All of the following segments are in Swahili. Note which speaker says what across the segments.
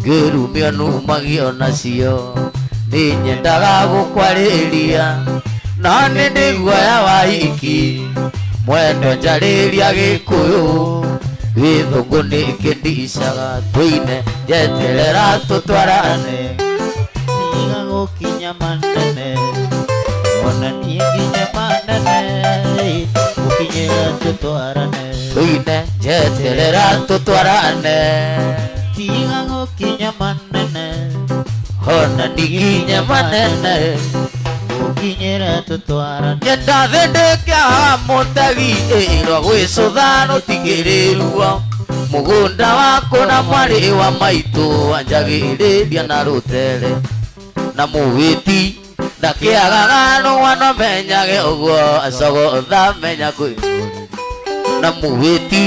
Speaker 1: ngĩrumio numagio nacio nĩ nyendaga gũkwarĩria no nĩ ndĩ guoya wa hiki mwendo njarĩria Gĩkũyũ Gĩthũngũ nĩkĩndicaga tũine njeterera tũtwarane tiga gũkinya manene ona niĩ nginya manene gũkinyĩra tũtwarane tũine njeterera tũtwarane tiga gũkinya manene ona niĩ nginya manene gũkinyĩra tũtwarane nyenda thĩndĩkĩaga mũtegi ĩrwo gwĩcũtha rũtigĩrĩruo mũgũnda wakũ na mwarĩ wa maitũ wanjagĩrĩria na rũtere na mũwĩti ndakĩagaga rũgano menyage ũguo acogotha menya kwĩ na mũwĩti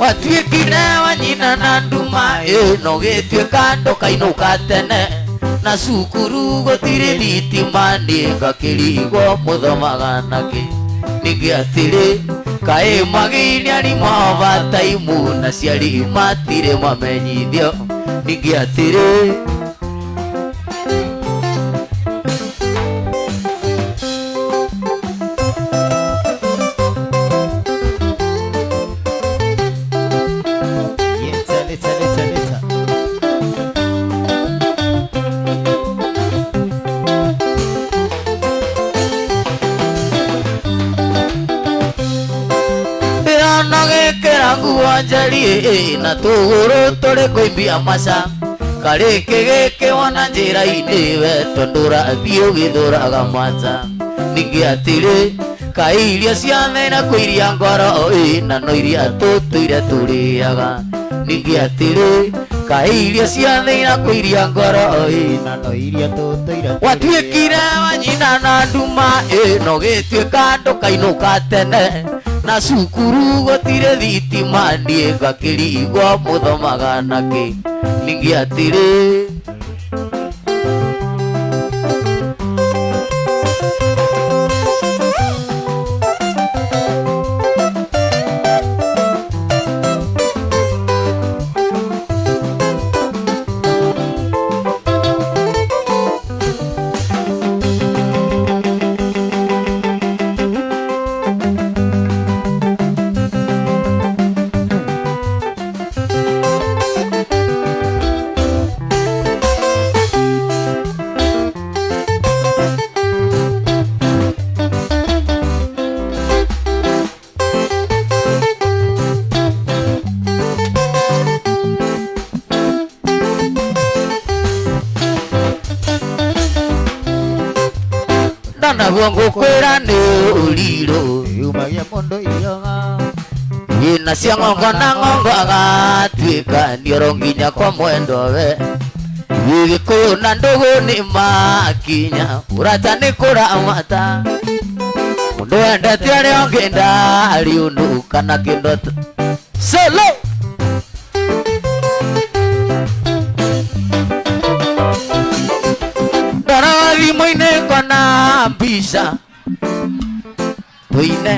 Speaker 1: watuĩkire wa nyina na nduma ĩno gĩtuĩka ndũkainũka tene na cukuru gũtirĩ thitima niĩ ngakĩrigwo mũthomaga nakĩ ningĩ atĩrĩ kaĩ magĩire arimũ overtime na ciari matirĩ mamenyithio ningĩ atĩrĩ njari na tũgũrũ tũrĩ kũimbia maca karĩkĩ gĩkĩ wona njĩra-inĩ we tondũ ũrathiĩ ũgĩthũraga maca ningĩ atĩrĩ kaĩ irio cia thĩna kũiria ngoro na no iria tũtũire tũrĩaga ningĩ atĩrĩ kaĩ irio cia thĩna kũiria ngoro na no iria tũtũire watuĩkire wa nyina na nduma ĩno gĩtuĩka ndũkainũka tene na cukuru gũtirĩ thitima niĩ ngakĩrigwo mũthomaga nakĩ ningĩ atĩrĩ naguo ngũkwĩra nĩ ũrirũ yumagia mũndũ iroga ina cia ng'ongo na ng'ongo agatuĩka nioro nginya kwa mwendowe Gĩkũyũ na ndũgũ nĩ makinya ũrata nĩ kũramata mũndũ wendete arĩa ũngĩ ndarĩ ũndũ kana kĩndũ solo thimũ-inĩ ngona mbica tũine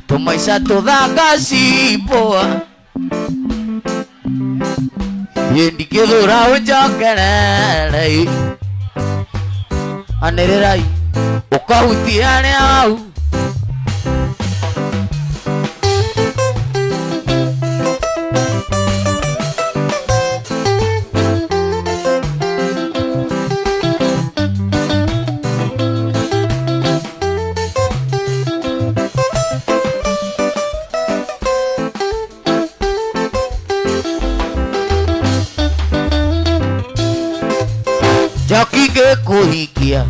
Speaker 1: tũmaica tũthaka cipũa ndingĩthũra ũnjokerere anĩrĩrai ũkahutia arĩa hau kuhikia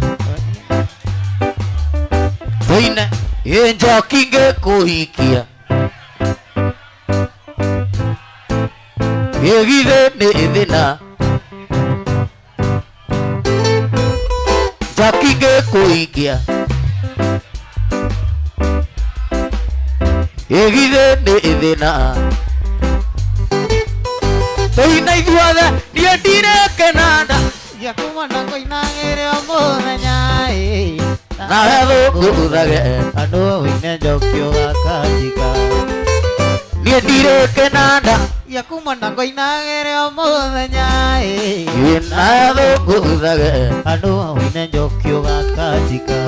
Speaker 1: Toine njoki ngĩkũhikia gĩgithe nĩ thĩna njoki ngĩkũhikia egithe nĩ thĩna tũina ithuothe niĩ ndirekenanda
Speaker 2: Yakumana koinagĩre o mũthenya
Speaker 1: nawe thũngũthage
Speaker 2: andũ wĩine njokio gakatika
Speaker 1: niĩ ndirekenanda
Speaker 2: Yakumana koinagĩre o mũthenya
Speaker 1: nawe thũngũthage
Speaker 2: andũ wĩine njokio gakatika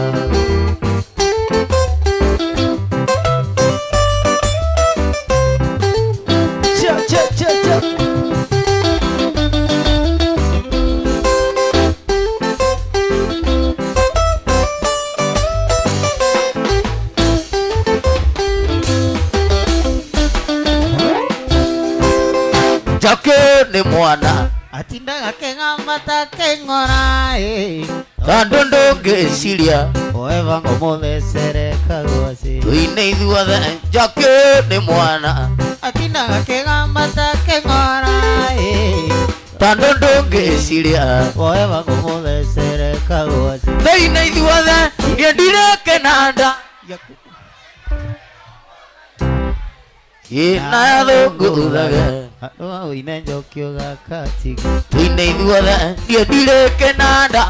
Speaker 1: Jake nĩ mwana
Speaker 2: atindaga kĩng'ambata kĩng'ora
Speaker 1: tondũ ndũngĩciria
Speaker 2: oeva ngũmũthecere kagwacĩ
Speaker 1: tũine ithuothe Jake nĩ mwana
Speaker 2: atindaga kĩng'ambata kĩng'ora
Speaker 1: tondũ ndũngĩciria
Speaker 2: oeva ngũmũthecere kagwacĩ
Speaker 1: tũine ithuothe niĩ ndirekenanda nawe thũngũthage
Speaker 2: andũ wĩine njokio gakatika
Speaker 1: tũine ithuothe niĩ ndirekenanda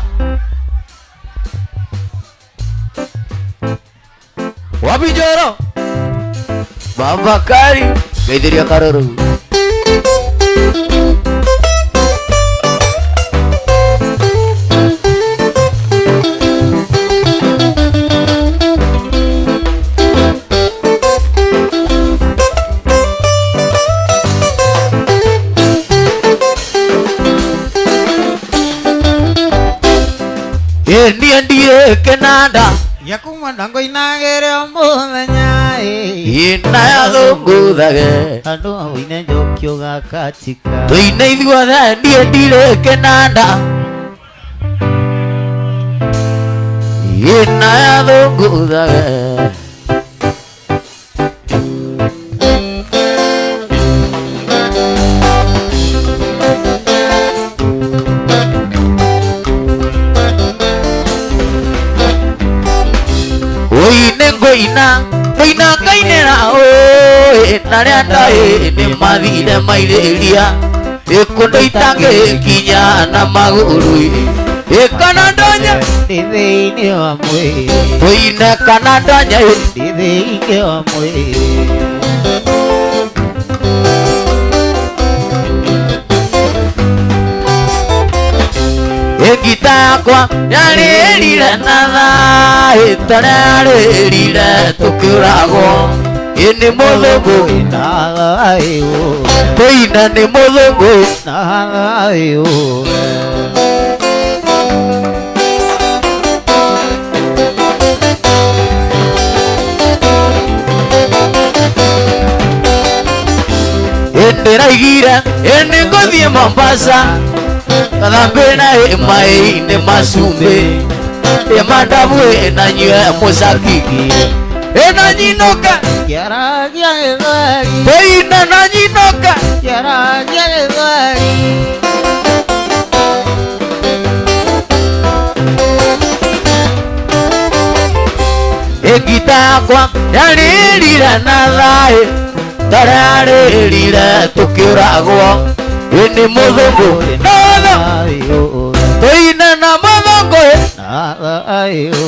Speaker 1: wapi Njoro Baba Kari geithĩria Karũrũ niĩ ndirekenanda
Speaker 2: Yakumana koinagĩre o mũthenya
Speaker 1: nawe thũngũthage
Speaker 2: andũ wĩine njokio gakatika
Speaker 1: tũine ithuothe niĩ ndirekenanda nawe thũngũthage ngũina ngainĩra narĩa ndaĩ nĩ mathire mairĩria kũndũ itangĩkinya na magũrũ kana ndonye
Speaker 2: thĩinĩ wa mwĩrĩ
Speaker 1: tũine kana ndonye
Speaker 2: thĩinĩ wa mwĩrĩ
Speaker 1: ngita yakwa yarĩrire na thayũ tararĩrire tũkĩũragwo nĩ mũthũngũ
Speaker 2: na thayũ
Speaker 1: tũina nĩ mũthũngũ
Speaker 2: na thayũ
Speaker 1: ndĩraigire nĩ ngũthiĩ Mombasa kathambĩna maĩ-inĩ macumbĩ mandabu na nyue mũcakiki na nyinũka
Speaker 2: kĩaragia gĩthweri
Speaker 1: tũina na nyinũka
Speaker 2: kĩaragia gĩthweri
Speaker 1: ngita yakwa yarĩrire na thayũ tararĩrire tũkĩũragwo nĩ mũthũngũ tũine na mũthũngũ
Speaker 2: na thayũ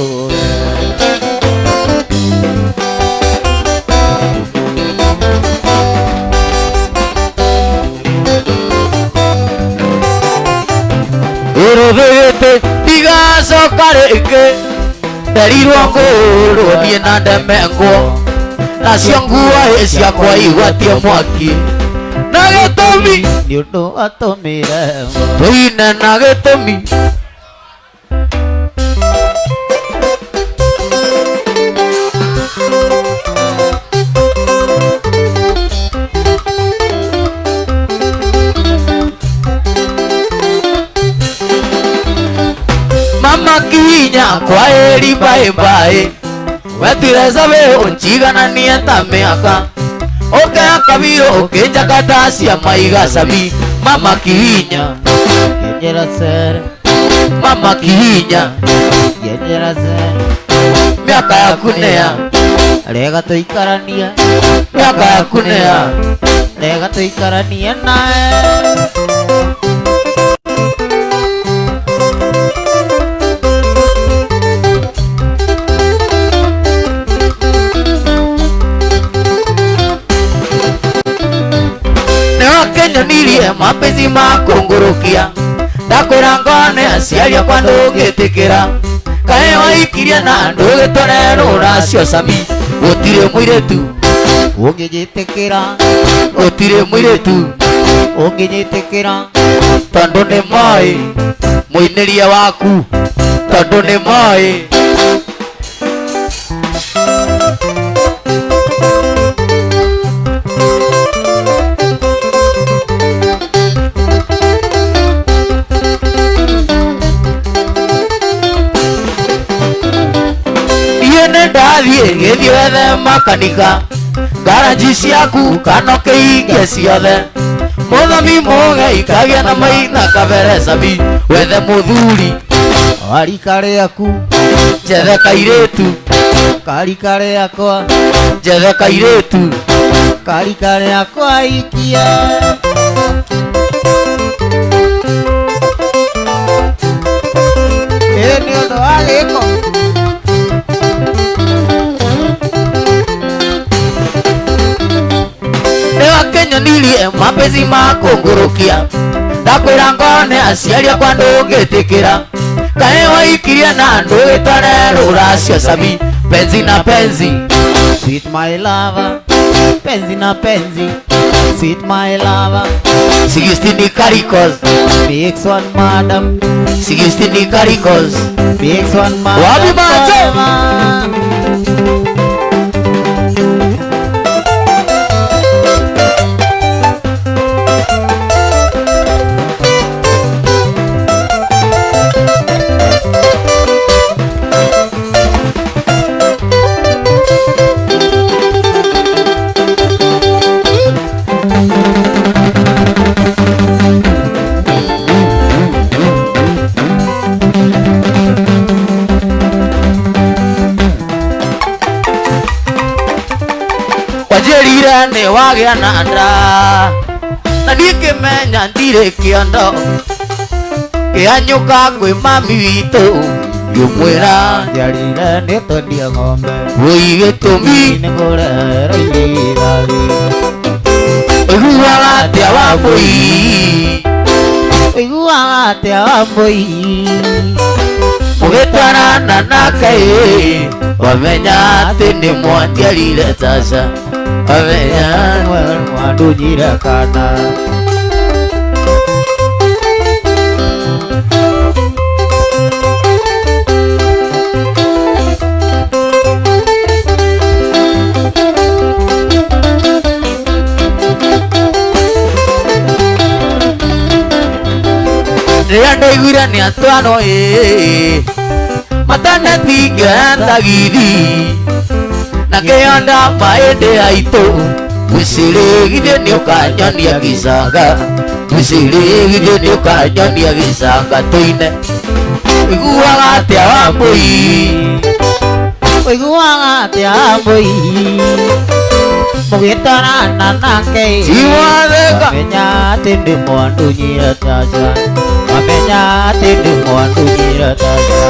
Speaker 1: rũthĩgĩtĩ ndigacoka rĩngĩ nderirwo ngũrwo niĩ na ndemengwo nacio nguo ciakwa igwatie mwaki na gĩtũmi
Speaker 2: nĩ ũndũ atũmĩre
Speaker 1: tũine na gĩtũmi mama kinya kwa eri bye bye wetireza we unjigananie ta mĩaka ũkea kabiro ũkĩnjakata cia maiga sabi mama kinya
Speaker 2: yenjera sere
Speaker 1: mama kinya
Speaker 2: yenjera sere
Speaker 1: mĩaka yaku nĩa
Speaker 2: rega tuikarania
Speaker 1: miaka yaku nĩ ya
Speaker 2: rega tuikarania nawe
Speaker 1: nĩwakenyonirie mapenzi ma kũngũrũkia ndakwĩra ngone aciari akwa ndũngĩtĩkĩra kaĩ waikirie na ndũgĩtũnerũra cio cami gũtirĩ mũirĩtu
Speaker 2: ũngĩnyitĩkĩra
Speaker 1: gũtirĩ mũirĩtu
Speaker 2: ũngĩnyitĩkĩra
Speaker 1: tondũ nĩ moĩ mũinĩrie waku tondũ nĩ moĩ ndathiĩ gĩthiĩ wethe makanika ngaranji ciaku kanokĩinge ciothe mũthami mũgei kagĩa na maina kabere cabi wethe mũthuri
Speaker 2: warika rĩaku
Speaker 1: njethe kairĩtu
Speaker 2: karika rĩakwa
Speaker 1: njethe kairĩtu
Speaker 2: karika rĩakwa ikie nĩ ũndũ wa gĩko
Speaker 1: nĩwakenyonirie mapenzi ma kũngũrũkia ndakwĩra ngone aciari akwa ndũngĩtĩkĩra kaĩ waikirie na ndũgĩtũnerũra cio cami penzi na penzi
Speaker 2: sweet my lover penzi na penzi sweet my lover
Speaker 1: 16 caricos
Speaker 2: makes one madam
Speaker 1: 16 caricos
Speaker 2: makes one madam
Speaker 1: Wapi macho? wajĩrire nĩ wagĩa na nda na niĩ kĩmenya ndirĩ kĩondo kĩanyũka kwĩ mami witũ ngĩmwĩra
Speaker 2: njarire nĩ twendia ng'ombe
Speaker 1: wĩ gĩtũmi
Speaker 2: nĩ kũrehereire irathi
Speaker 1: ũiguaga atĩa Wambũi
Speaker 2: ũiguaga atĩa Wambũi
Speaker 1: mũgĩtwarana nake wamenya atĩ nĩ mwanjiarire taca wamenya
Speaker 2: mwandunyire kana
Speaker 1: rĩrĩa ndaiguire nĩ atwano matanathingendagithi na kĩonda maĩndĩ aitũ gwĩcirĩgithie nĩ ũkanyonia gĩcanga gwĩcirĩgithie nĩ ũkanyonia gĩcanga tũine ũiguaga atĩa Wambũi
Speaker 2: ũiguaga atĩa Wambũi mũgĩtwarana nake
Speaker 1: tiwatheka
Speaker 2: wamenya atĩ nĩ mwandunyire taca wamenya atĩ nĩ mwandunyire taca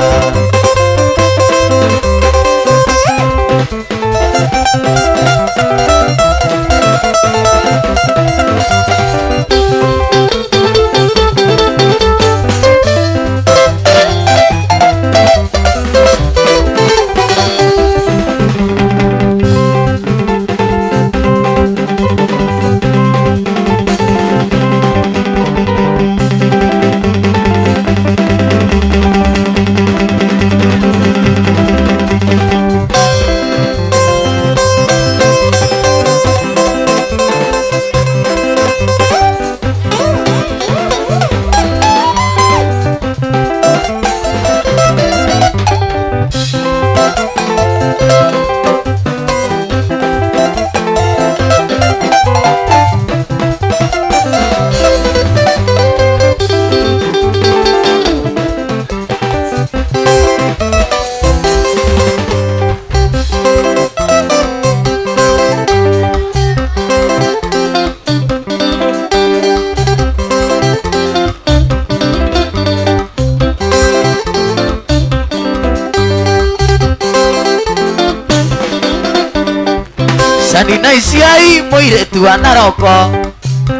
Speaker 1: Sani na isiai moire tu anaroko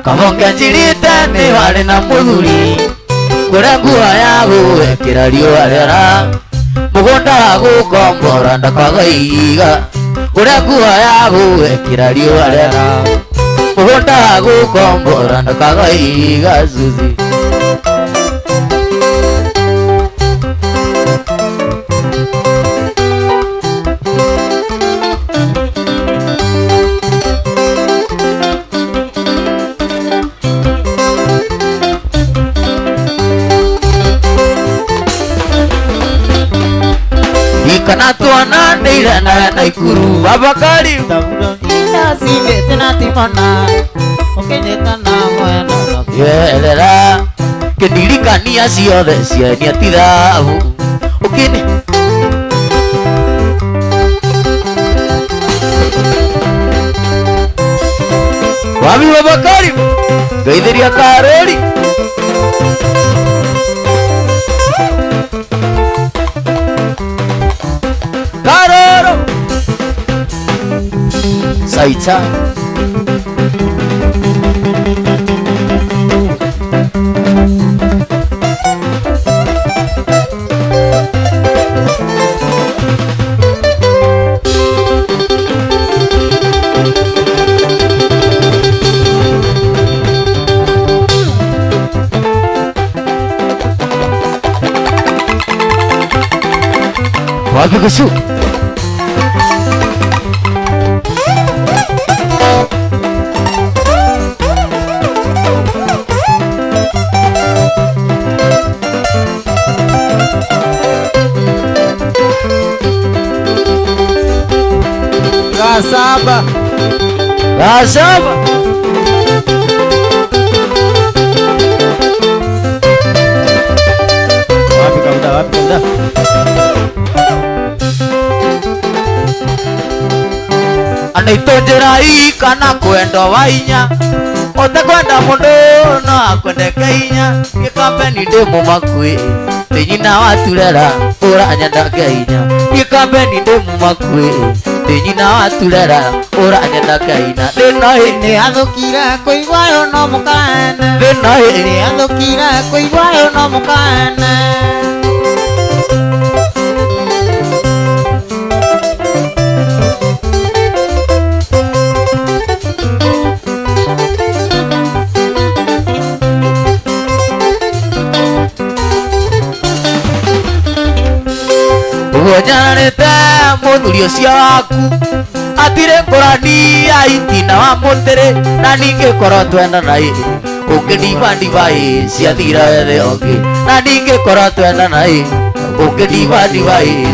Speaker 1: Kabonge njirite ni wale na muthuri Kure nguo ya gwekira riũa rĩara Mũgũnda gũkombora ndakaga iga Kure nguo ya gwekira riũa rĩara Mũgũnda gũkombora ndakaga iga Zuzi Kana tuana neira na Naikuru Abakari
Speaker 2: ina sile tena timana okenyeta na mwana
Speaker 1: yerera kendirikania ciothe cienia ti thabu ukini Wami Abakari Geithiria Karori Karoro Saita Wapi kusu
Speaker 2: Gasaba
Speaker 1: Gasaba
Speaker 2: wapi kauda
Speaker 1: Anaitonjera kana kwenda wainya Ote kwenda mundu no akwendeke inya Gĩkambe ni ndĩ mũmakui Ndĩ nyina waturera ũranyenda keinya Gĩkambe ni ndĩ mũmakui Ndĩ nyina waturera ũranyenda keina Thĩna
Speaker 2: Nĩ athũkire kũigua yo no mũkane
Speaker 1: Thĩna
Speaker 2: Nĩ athũkire kũigua yo no mũkane
Speaker 1: Nyananĩte mũthuri ũcio waku Atirĩ ngũrani ya itina wa mũtĩrĩ Na ningĩ korwo twendana ũngĩndiba ciathira wethe ũngĩ Na ningĩ korwo twendana ũngĩndiba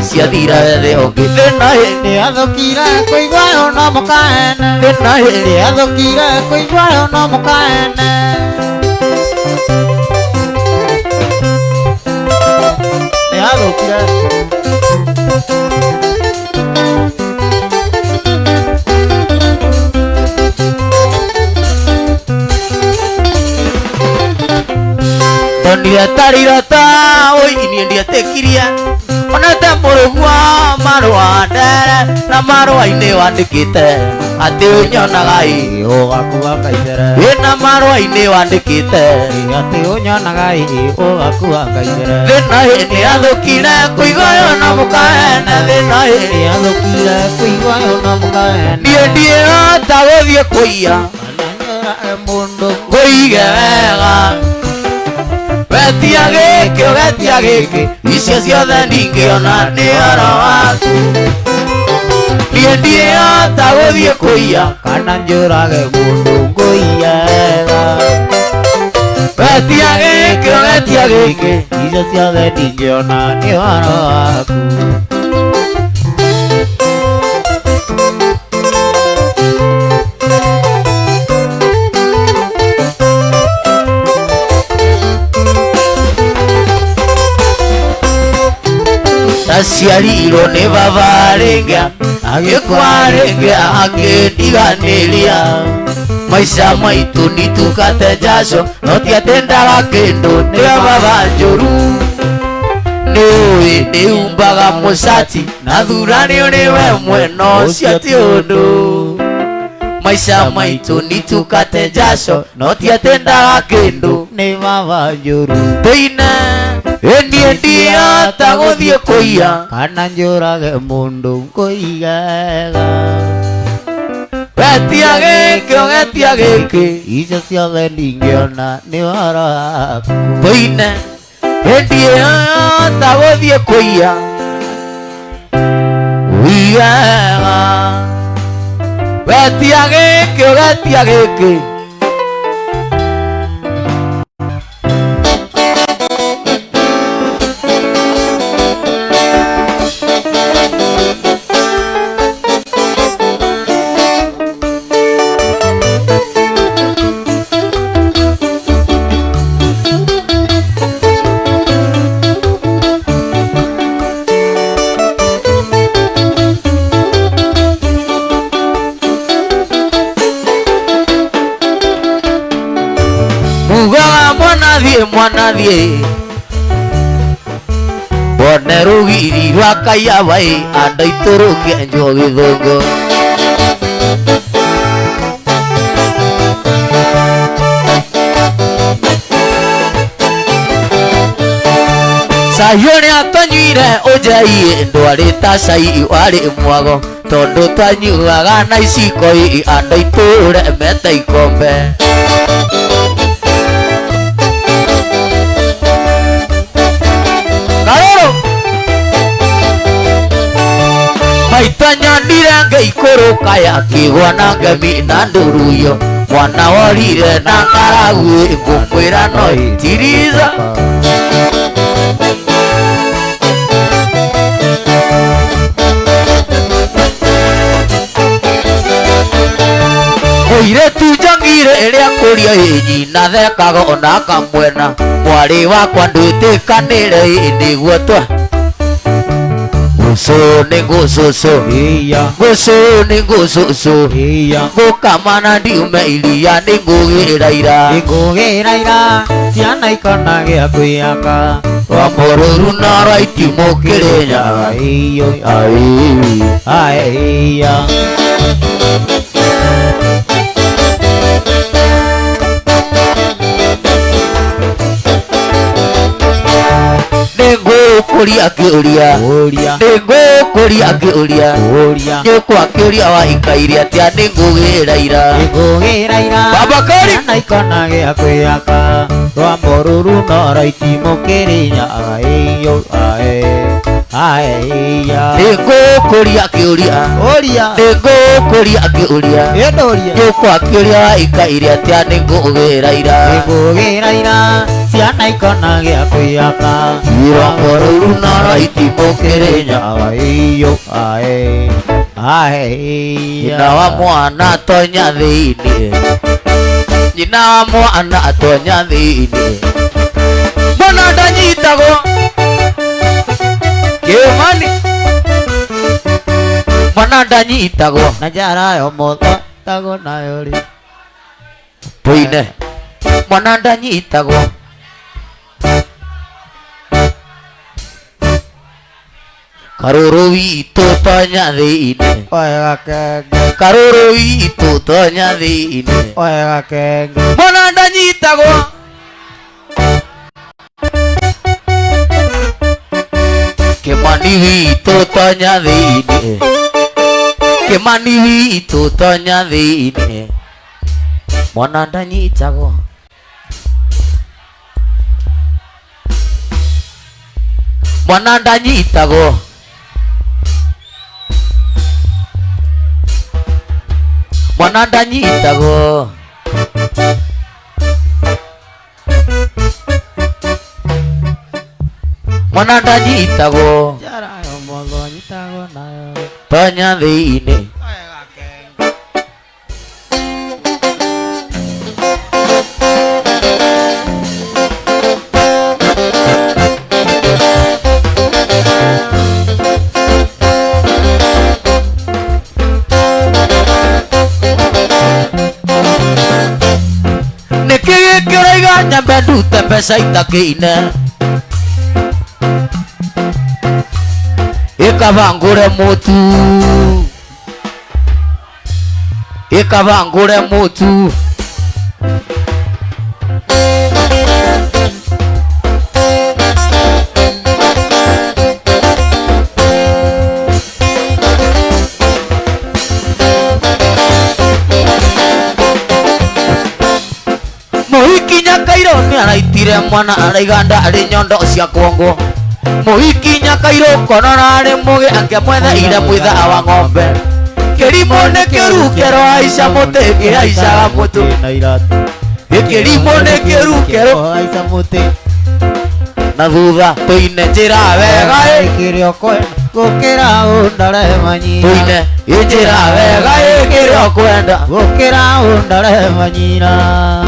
Speaker 1: ciathira wethe ũngĩ Thĩna
Speaker 2: Nĩ athũkire kũigua yo no mũkane
Speaker 1: Thĩna
Speaker 2: Nĩ athũkire kũigua yo no mũkane Nĩ athũkire Ndonire tarirota Oi ndietĩkirie Onete mũrũgu wa marũa ndere Na marũa-inĩ wandĩkĩte Atĩ ũnyonaga ũgakua kaicere
Speaker 1: Wĩna marũa-inĩ wandĩkĩte
Speaker 2: Atĩ ũnyonaga ũgakua kaicere
Speaker 1: Thĩna nĩ athũkire kũigua yo na mũkahene Thĩna
Speaker 2: Nĩ athũkire kũigua yo no mũkane
Speaker 1: niĩ ndiĩhota gũthiĩ kũiya
Speaker 2: Mũndũ
Speaker 1: ngũige wega Wetia gĩkĩ ũgetia gĩkĩ Icio ciothe ndingĩona nĩ ũhoro waku Niĩ ndiĩhota gũthiĩ kũiya
Speaker 2: kana njũrage mũndũ ngũiyega
Speaker 1: Wetia gĩkĩ ũgetia gĩkĩ
Speaker 2: Icio ciothe ndingĩona nĩ ũhoro waku
Speaker 1: Ndaciarirwo nĩ baba rĩngĩ agĩkua rĩngĩ akĩndiganĩria Maica maitũ nitukate jasho no ti atĩ ndaga kĩndũ nĩwe baba njũru Nĩũĩ nĩumbaga mũcati na thuranio nĩwe mwena ũcio ti ũndũ maisha maitu nitukate jasho no tiatendaga kindu
Speaker 2: ni baba njuru
Speaker 1: toina endia taguthie kuia
Speaker 2: kana njurage mundu ngoigaga
Speaker 1: getia giki
Speaker 2: icio ciothe ndingĩona nĩ ũhoro waku
Speaker 1: toina endia taguthie kuia wigaga getia giki mwana thie bone rugiri rwa kaya bai anda ituruke njogi thungu sayo ni atanyuire ujai ndwari ta cai wari mwago tondu twanyuaga na iciko anda iture meta ikombe maitanya ndire ikuruka ya kigwa na ngemi na nduruyo mwana worire na ngaragu ngumwira no itiriza oire tujangire iria kuria nyina thekaga ona kamwena mwari wakwa ndwitikanire niguo twa Guso ni gususu Guso ni gususu Gukamana ndiume ilia ni ngugiraira
Speaker 2: ciana ikona gĩa kwĩaka
Speaker 1: Wamoruru na raiti mukirinya
Speaker 2: aiya
Speaker 1: kuria kiuria kuria kiuria nyukwa kiuria wa ikairia tia ningugiraira baba kari
Speaker 2: na ikona gĩa kwĩaka Rwamboruru no raiti mukirinya aiya
Speaker 1: kuria kiuria kuria kiuria nyukwa kiuria wa ikairia tia ningugiraira
Speaker 2: ciana ikona gĩa kwĩaka
Speaker 1: Rwamboruru na raiti mukirinya nyina wa mwana tonya thiini nyina wa mwana tonya thiini mbona ndanyitagwo kimani mbona ndanyitagwo
Speaker 2: na njara yo mũthotagwo nayo rĩ
Speaker 1: tuine mbona ndanyitagwo karuru witu tonya thiini
Speaker 2: wega kenge
Speaker 1: karuru witu tonya thiini
Speaker 2: wega kenge
Speaker 1: mbona ndanyitagwo kimani witu tonya thiini kimani witu tonya thiini mbona ndanyitagwo mbona ndanyitagwo mwana ndanyitagwo mwana ndanyitagwo
Speaker 2: njara yo mũthũ nyitagwo nayo
Speaker 1: tonya thiini nikigikiraiga nyambe ndute mbeca itakiine ikabangure mutu ikabangure mutu Muhiki Nyakairo ni araitire mwana araiganda ari nyondo cia kuongo Muhiki Nyakairo konona ari muge angemwetha ire mwitha wa ng'ombe Kirimo ne kirukero Aisha muti Aisha mutu
Speaker 2: na iratu
Speaker 1: Kirimo ne kirukero
Speaker 2: Aisha muti
Speaker 1: na thutha tuine njira wega
Speaker 2: ikirio kwenda gukira undare manyina
Speaker 1: tuine njira wega ikirio kwenda
Speaker 2: gukira undare manyina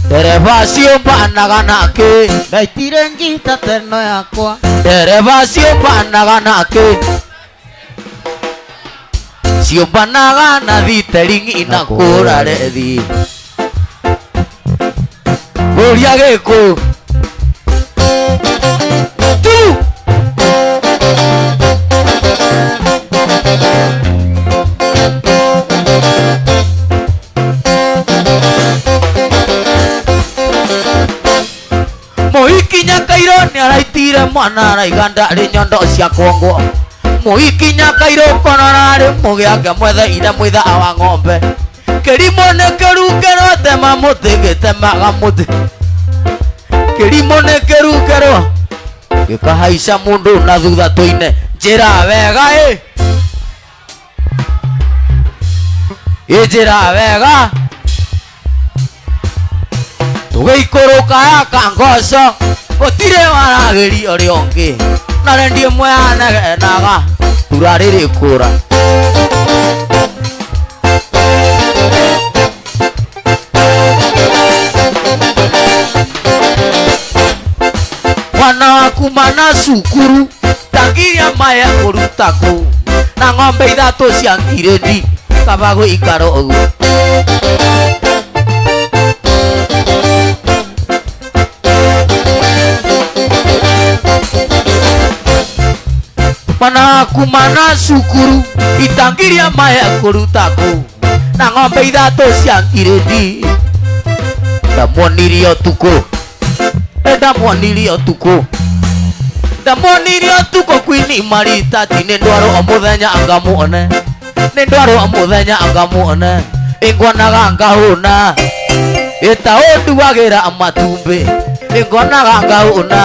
Speaker 1: dereva ciumbanaga nake
Speaker 2: ndaitire ngita teno yakwa
Speaker 1: dereva ciumbanaga nake ciumbanaga na thiteringi na kura rethi uria giku tu Muhiki Nyakairo ni araitire mwana araiganda ari nyondo cia kuongo Muhiki Nyakairo konona ari muge angemwetha ire mwitha wa ng'ombe Kirimo ne kirukero tema muti gitemaga muti Kirimo ne kirukero gikahaica mundu na thutha tuine njira wega njira wega tugeikuruka yaka ngoco gutire waragiri uri ungi na rendie mweanegenaga turariri kura mwana waku mana cukuru tangiria maya kurutaku na ng'ombe ithatu cia ngiredi kaba guikara uguo mwana waku mana cukuru itangiria maya kurutaku na ng'ombe ithatu cia ngiredi ndamuonirie utuku ndamuonirie utuku ndamuonirie utuku kwini maritati ni ndwaro omuthenya angamuone ni ndwaro omuthenya angamuone ingonaga ngahuna ita unduagira amatumbi ingonaga ngahuna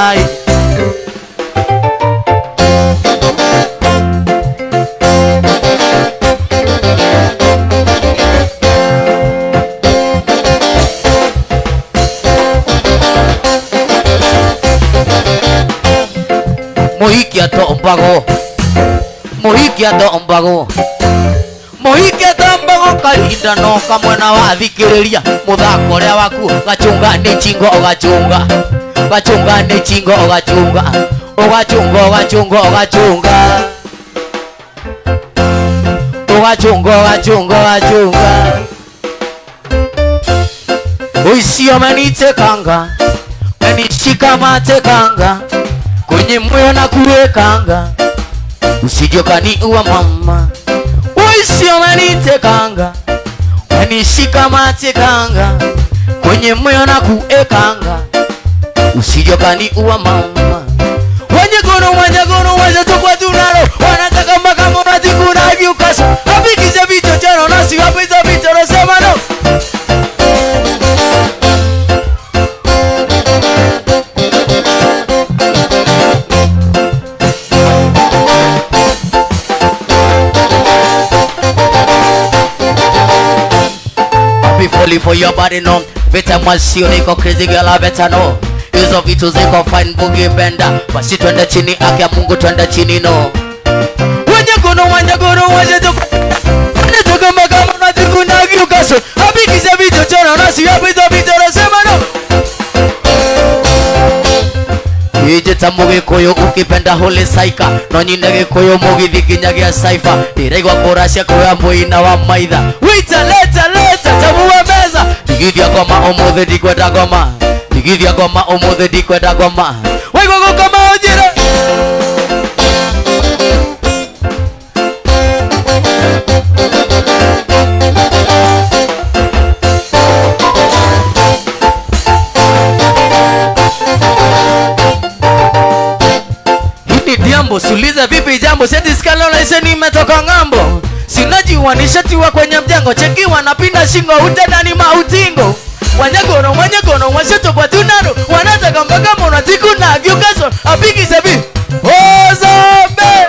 Speaker 1: Muhiki atombago Muhiki atombago Muhiki atombago karinda no kamwena wa thikiriria muthako ria waku gachunga ni chingo ogachunga gachunga ni chingo ogachunga ogachunga ogachunga ogachunga ogachunga ogachunga ogachunga uisio menite kanga menishika mate kanga kwenye moyo na kuwekanga usijokani uwa mama uisio menite kanga menishika mate kanga kwenye moyo na kuwekanga usijokani uwa mama wanyagono waja tokwa tunaro wanataka mpaka mwana tikuna hivyo kaso hapikize vicho chano nasi wapiza vicho nasema no Falling for your body no Vita mwasio niko crazy girl I better know Hizo vitu ziko fine boogie bender Basi twende chini ake ya Mungu twende chini no Wanyagono wajetuka Wanatoka makama na tiku na vyukaso Hapikiza vitu chana nasi hapiza vitu nasema no Ijeta mugikuyu ukipenda hole saika no nyine gikuyu mugithikinyagia saifa ndiraigwa kuracia kuya muina wa maitha wita leta tabuwa meza digithia ngoma umuthi ndikwenda ngoma digithia ngoma umuthi ndikwenda ngoma waigwa gukoma unjire jambo, suliza vipi jambo, seti skalola iseni imetoka ng'ambo. Sinajua nishatiwa kwenye mjengo, chekiwa napinda shingo, utadani mautingo. Wanyagono, washeto kwa tunaro, wanataka mpaka mwana tiku na gyukaso, apiki sebi. Ozombe!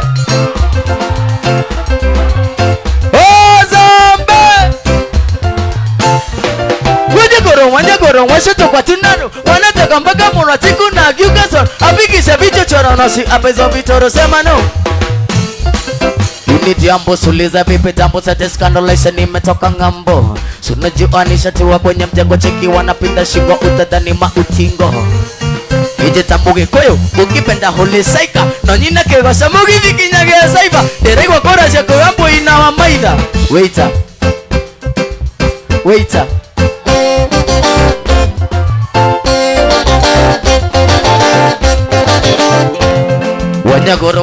Speaker 1: Wanyagono, washeto kwa tunaro, wanataka mpaka mwana tiku na gyukaso, apiki sebi chochoro nosi, apezo vitoro sema no. Uniti ambo suliza vipi tambo sete scandalization imetoka ng'ambo. Sunajua nishatiwa kwenye mjengo, cheki wanapinda shingo, utadhani mautingo. Ije tambuge koyo, ukipenda hole saika, no nyina kego samugi vikinyage ya saiba. Deregwa kora shako yambo inawa maida. Waiter.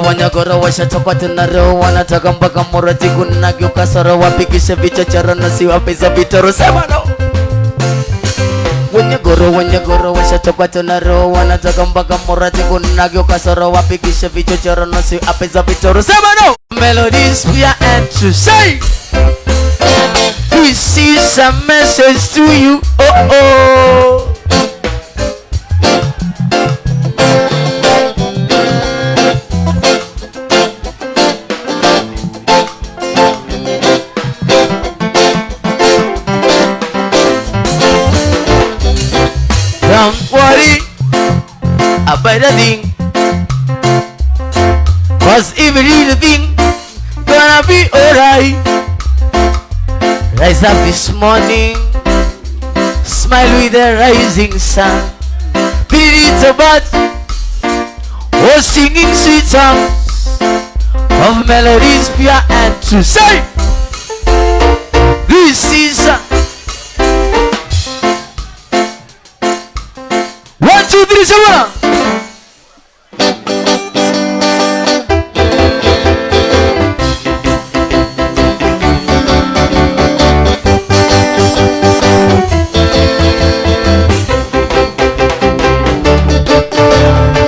Speaker 1: Wanyagoro washatoka tunaro, wanataka mpaka murati kuna gyuka soro, wapikishe vichochoro na si wapisa vitoro sema no. Wanyagoro washatoka tunaro, wanataka mpaka murati kuna gyuka soro, wapikishe vichochoro na si wapisa vitoro sema no. Melodies we are and to say this is a message to you. Oh. Don't worry about a thing, 'cause everything gonna be alright. Rise up this morning, smile with the rising sun. Beat a bat, oh singing sweet songs of melodies pure and true. Say, this is a 1, 2, 3, 7.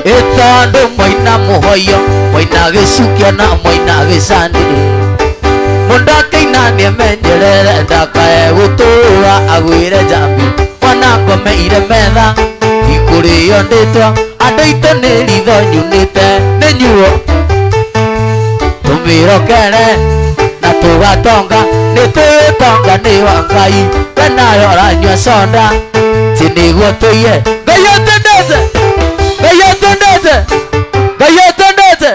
Speaker 1: Etando moina muhoyo, moina gesukia na moina gesandiri. Munda keina ni menjerere ndakae gutura agwire jambi. Wana ngomeire metha ikuriyo nditwa, andu ito ni ritho nyunite ni nyuo. Tumirokere na tugatonga, ni tuitonga ni wa Ngai. We nayo uranyua soda, ti niguo tuiye. Ngai atendete, Ngai atendete, Ngai atendete.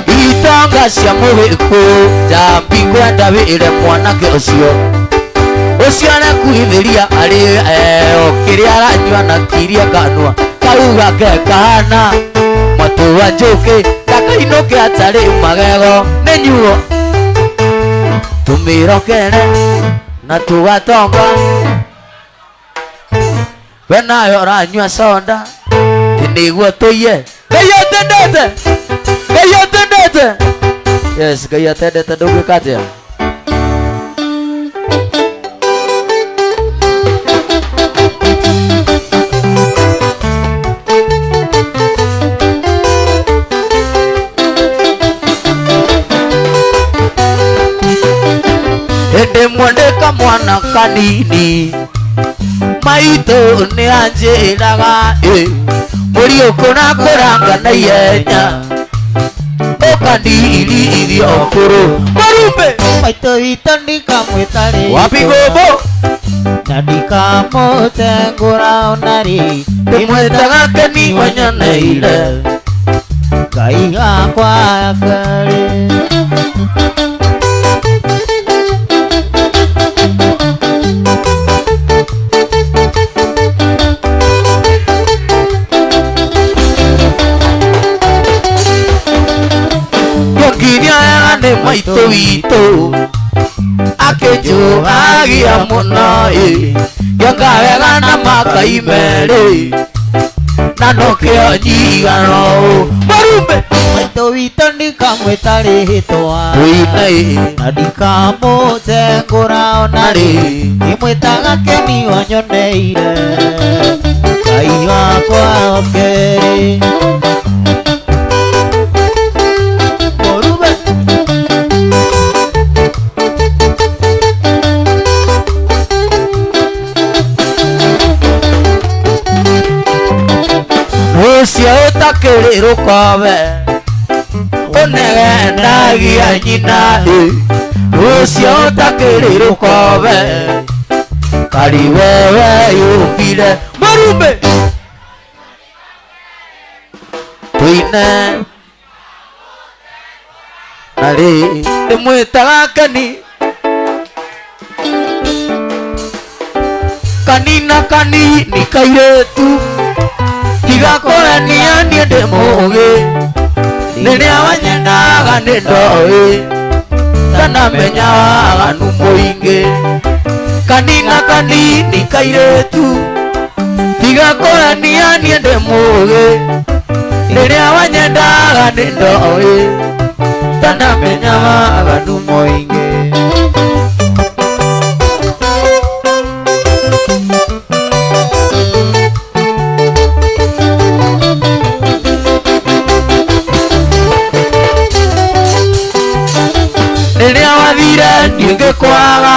Speaker 1: Itanga cia muhiku jambi kwenda wire mwanake ucio nakuithiria ari kiria aranyua na kiria kanua kau gake kahana mwatu wa njuki gakainuke atari magego ni nyuo. Tumirokere na tugatonga, we nayo uranyua soda, ti niguo tuiye. Ngai atendete, Ngai atendete. Yes, Ngai atendete ndungika atia. Ende mwandeka mwana kanini, maito ni anjiraga muriuko na kuranga na ihenya, ukandiri irio kuru marumbe.
Speaker 2: Maito ito ndikamwitari
Speaker 1: wapi gobo
Speaker 2: na ndikamutengura onari,
Speaker 1: ndimwetaga keni wanyaneire
Speaker 2: Ngai gakwa akari.
Speaker 1: Yokinia maito wito akejuhagia muno yongawega na makai meri na nokio njigano marumbe.
Speaker 2: maitå witå ndikamwĩta rĩhĩtwa na ndikamũcengũra ona rĩ ndĩmwĩtaga Keni wanyoneire Ngai wakwa wa kerĩ
Speaker 1: Rũciũ ũtakĩrĩrũkobe ũnegendagia nyina Rũciũ ũtakĩrĩrũkobe kari wewe yũmbire Marumbe tũine narĩ ndĩmwĩtaga Keni kanina kanini kairĩtu tigakũrania niĩ ndĩ mũũgĩ rĩrĩa wanyendaga nĩ ndoĩ ndanamenya waganu mũingĩ kanina kanini kairĩtu tigakũrania niĩ ndĩ mũũgĩ rĩrĩa wanyendaga nĩ ndoĩ ndanamenya waganu mũingĩ rĩrĩa wathire ndingĩkwaga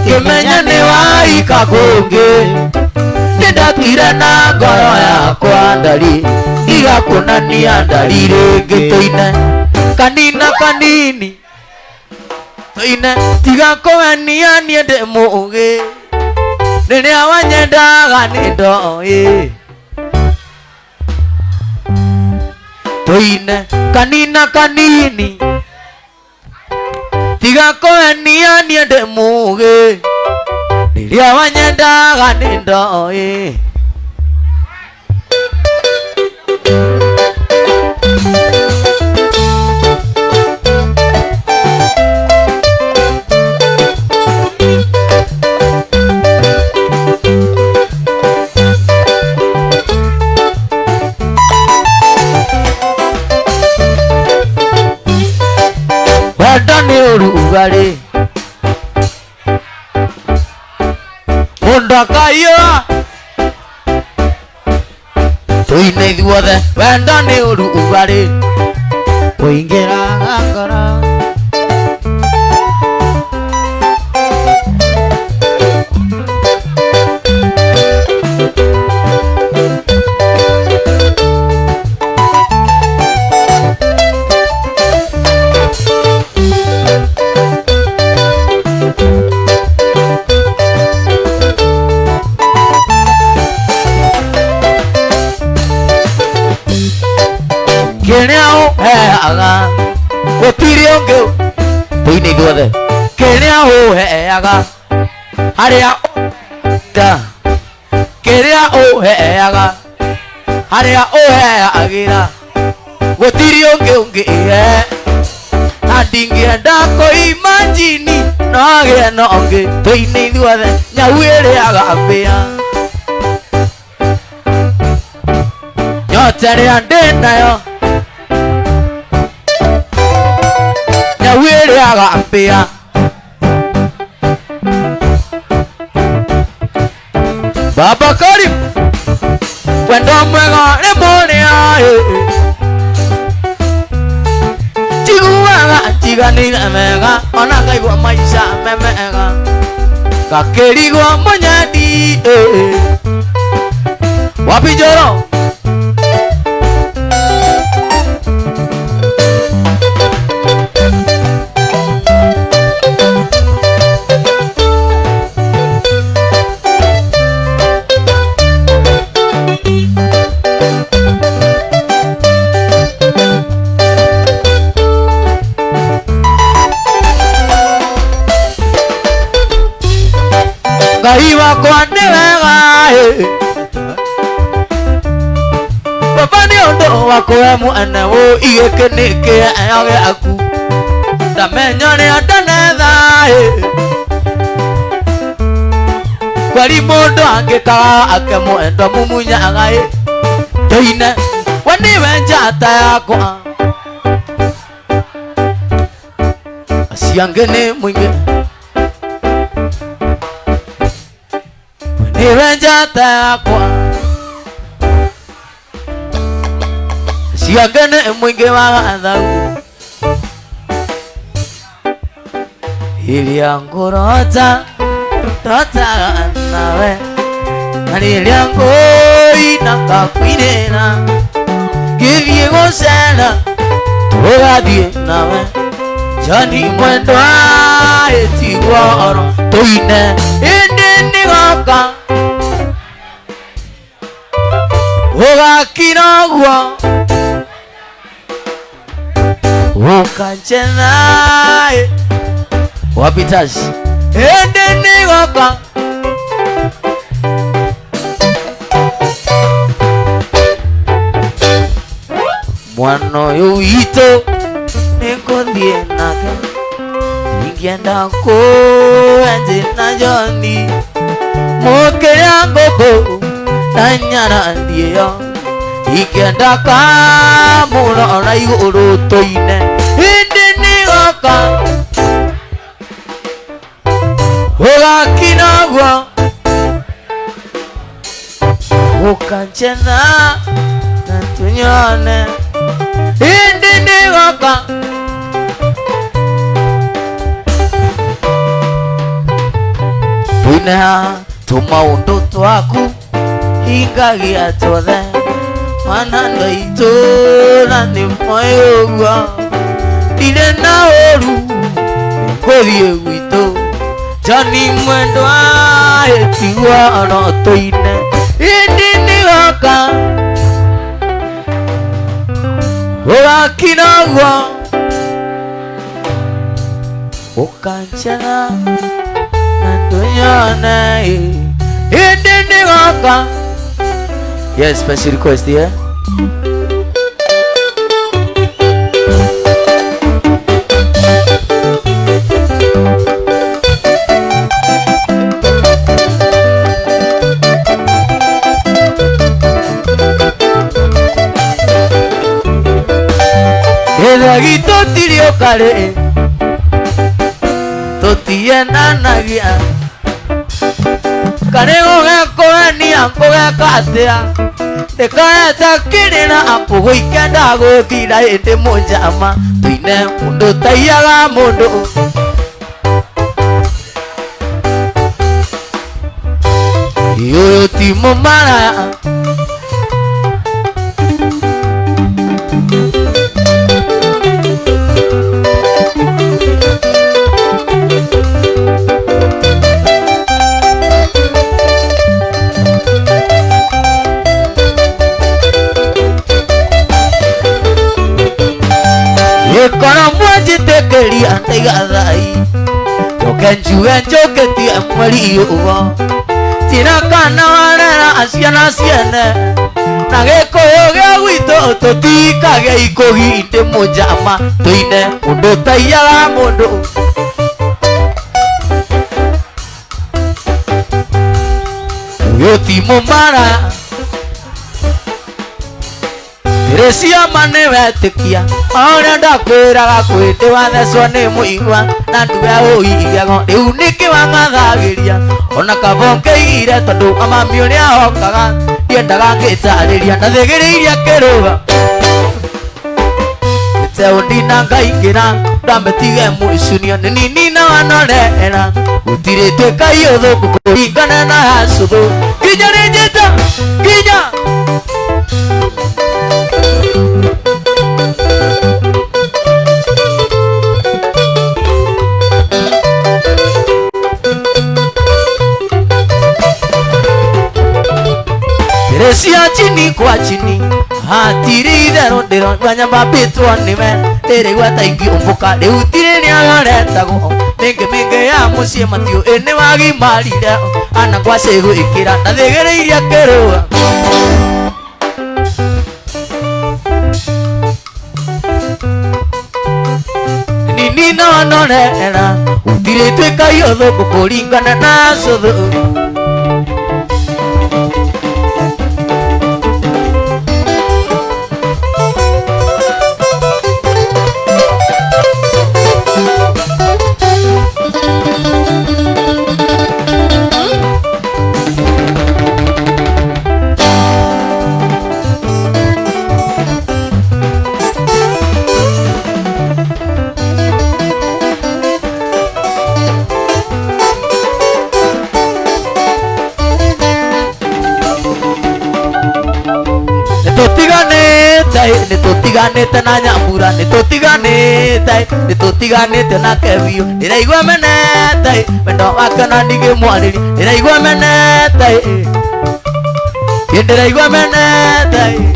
Speaker 1: kĩmenya nĩ waika kũngĩ nĩndatire na ngoro yakwa ndari igakũnania ndari rĩngĩ tũine kanina kanini tũine tigakũmenia niĩ ndĩ mũũgĩ rĩrĩa wanyendaga nĩ ndoĩ tũine kanina kanini tigakũmenia niĩ ndĩ mũũgĩ rĩrĩa wanyendaga nĩ ndoĩ wenda nĩ ũrugarĩ mũndũ akaiya tũine ithuothe wenda nĩ ũrugarĩ
Speaker 2: kũingĩraga ngoro
Speaker 1: kĩrĩa ũheaga gũtirĩ ũngĩ tũine ithuothe kĩrĩa ũheaga harĩa kĩrĩa ũheaga harĩa ũheagĩra gũtirĩ ũngĩ ũngĩhe na ndingĩenda kũimagine no agĩe na ũngĩ tũine ithuothe nyau ĩrĩaga mbĩa nyota ĩrĩa ndĩ nayo nyau ĩrĩaga mbĩa Baba Karim wendo mwega nĩ mũrĩa njiguaga njiganĩire mega ona ngaigua maica me mega ngakĩrigwo mũnyendi wapi Njoro Ngai wakwa nĩ wega Baba nĩ ũndũ wakwa mwene igĩkĩ nĩ kĩheo gĩaku ndamenya rĩa ndanetha kwari mũndũ angĩkaga akĩmwenda mumunyaga tũine we nĩwe njata yakwa siangene mwingi niwe njata yakwa siangene mwingi wa gathagu ilia ngurota totaga nawe na ilia ngoina ngakwinena ngithie gucera ugathie nawe jani mwendwa etigwo oro tuine indi nigoka ugakira guo ukanjena wapitaji indi nigoka mwana uyu witũ nĩngũthiĩ nake ingĩenda kũenji na Johni mũkĩrĩa ngũkũ na nyarandi ĩyo ingĩenda kamũrora igũrũ tũine ĩndĩ nĩgoka ũgakina guo ũkanjena na tũnyone indi nigoka tuineha tumaundu twaku hingagia tuothe mana ndaitu na ni moyo guo ndire na ũru nguthie gwitu Johni mwendwa etigwo oro tuine indi nigoka ugakina guo ukanjena na tunyone indi nigoka. Yes, special request here. Ethagi tũtirio karĩ tũtienanagia karĩ gũgekũhenia ngũgeka atĩa ndĩkaete kĩrĩra akũgũikenda gũthira ĩndĩ mũnjama tuine mũndũ taiyaga mũndũ ũyũ ti mũmaraya Kora mwanjitekeria ndaigathai njokenjuge njoketie mweri ũgo tina kana warera ciana ciene na gĩkũyũ gĩa gwitũ tũtikage ikũgi ndĩ mũnjama tuine mũndũ taiyaga mũndũ ũyũ ti mũmaraya Reciama nĩwetĩkia ũrĩa ndakwĩraga kwĩndĩ wathecwo nĩ mũigua na nduya ũigago rĩu nĩkĩ wang'athagĩria ona kaba ngĩigire tondũ amami ũrĩa ahokaga ndiendaga ngĩtarĩria ndathĩgĩrĩirie kĩrũga gĩteũndina ngaingĩra ndametige mũicunio nĩ nini na wanorera gũtirĩtuĩka ihũthũ kũringana na hacũthũ nginya nĩnjĩta nginya Cia chini kwa chini hatiri itherũ ndĩrona mbĩtwo nĩwe ndĩrĩgweta ingĩũmbũka rĩu tirĩ nĩagoretagwo mĩngĩ ya mũciĩ matiũ nĩ wagimarire ana ngwacĩ gwĩkĩra ndathĩgĩrĩirie kĩrũga nini na wanorera gũtirĩtuĩka ihũthũ kũringana na cũthũ tutiganite na Nyambura nĩ tũtiganĩte nake biũ ndĩraigua menete wendo wake na ndigĩmwarĩria ndĩraigua menete ndĩraigua menete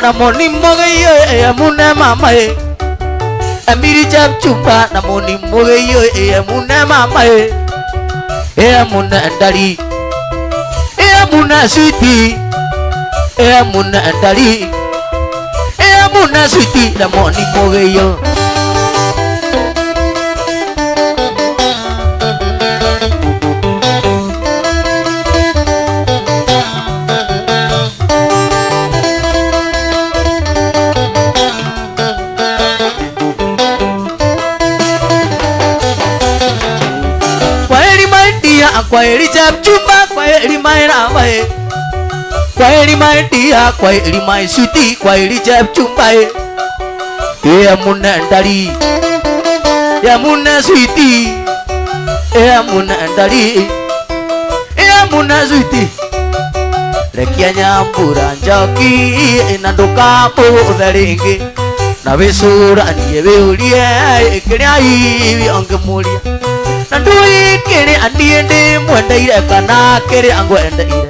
Speaker 1: na moni mogeyo mune mama amiri jab chumba na moni mogeyo mune mama mune ndari mune sweetie mune ndari mune sweetie na moni mogeyo kwaheri jab chumba kwaheri my rama kwaheri my dear kwaheri my sweetie kwaheri jab chumba mune ndari mune sweetie mune ndari mune sweetie rekia Nyambura njoki na ndukamũthe rĩngĩ na wĩcũranie wĩũrie kĩrĩa hihi ũngĩmũria na ndũĩ kĩrĩa niĩ ndĩmwendeire kana kĩrĩa ngwendeire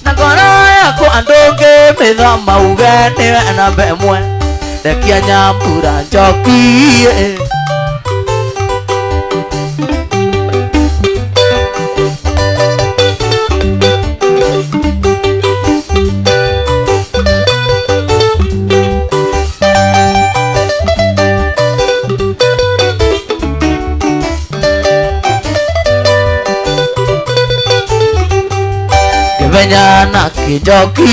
Speaker 1: na ngoro yakwa ndũngĩmĩthoma uge nĩwe namba ĩmwe rekia Nyambura njoki Venya na kijoki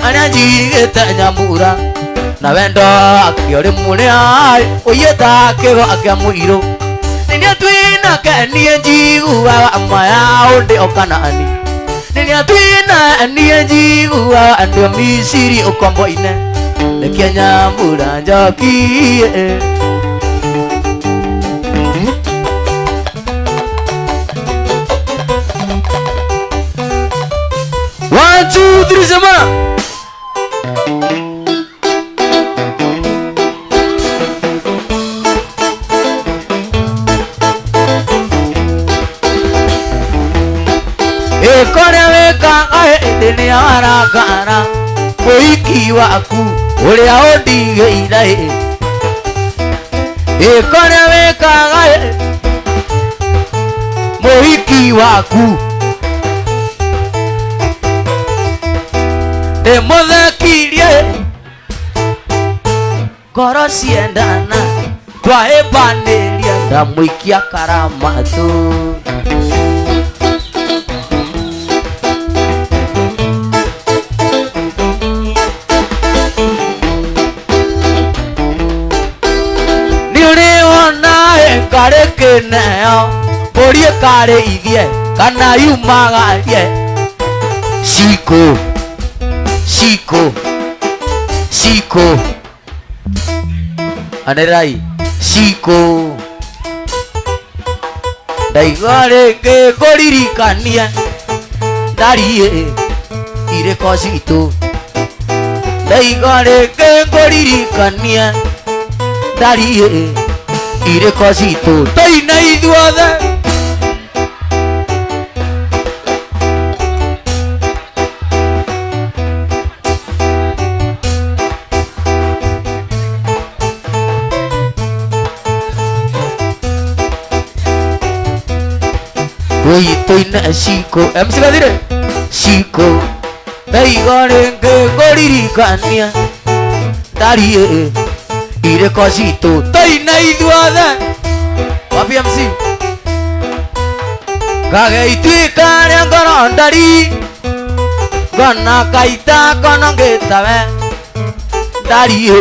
Speaker 1: anya jigete Nyambura na wendo akiori muria oyeta kego akamuiro ninia twina kenie njiguaga amaya onde okanani ninia twina enie njiguaga andu Misiri ukomboine rekia Nyambura njoki 1, 2, 3 semana. Kone weka dini harakana muhiki waku uria undigeire kone weka muhiki waku ndimuthakirie ngoro ciendana twahĩmbaniria ndamũikia karamatu kare kineo borie kare igie kana yumagarie siko siko siko anerai siko daigare ke koririkania darie ire kosito daigare ke koririkania ndariĩ irĩko citũ tũine ithuothe. Tũine ciko MC Gathire ciko ndaigo rĩngĩ ngũririkania ndariĩ irĩko citũ tũine ithuothe. Wapi MC ngageituĩka rĩa ngoro ndari ngona kaita kono ngĩtawe ndariĩ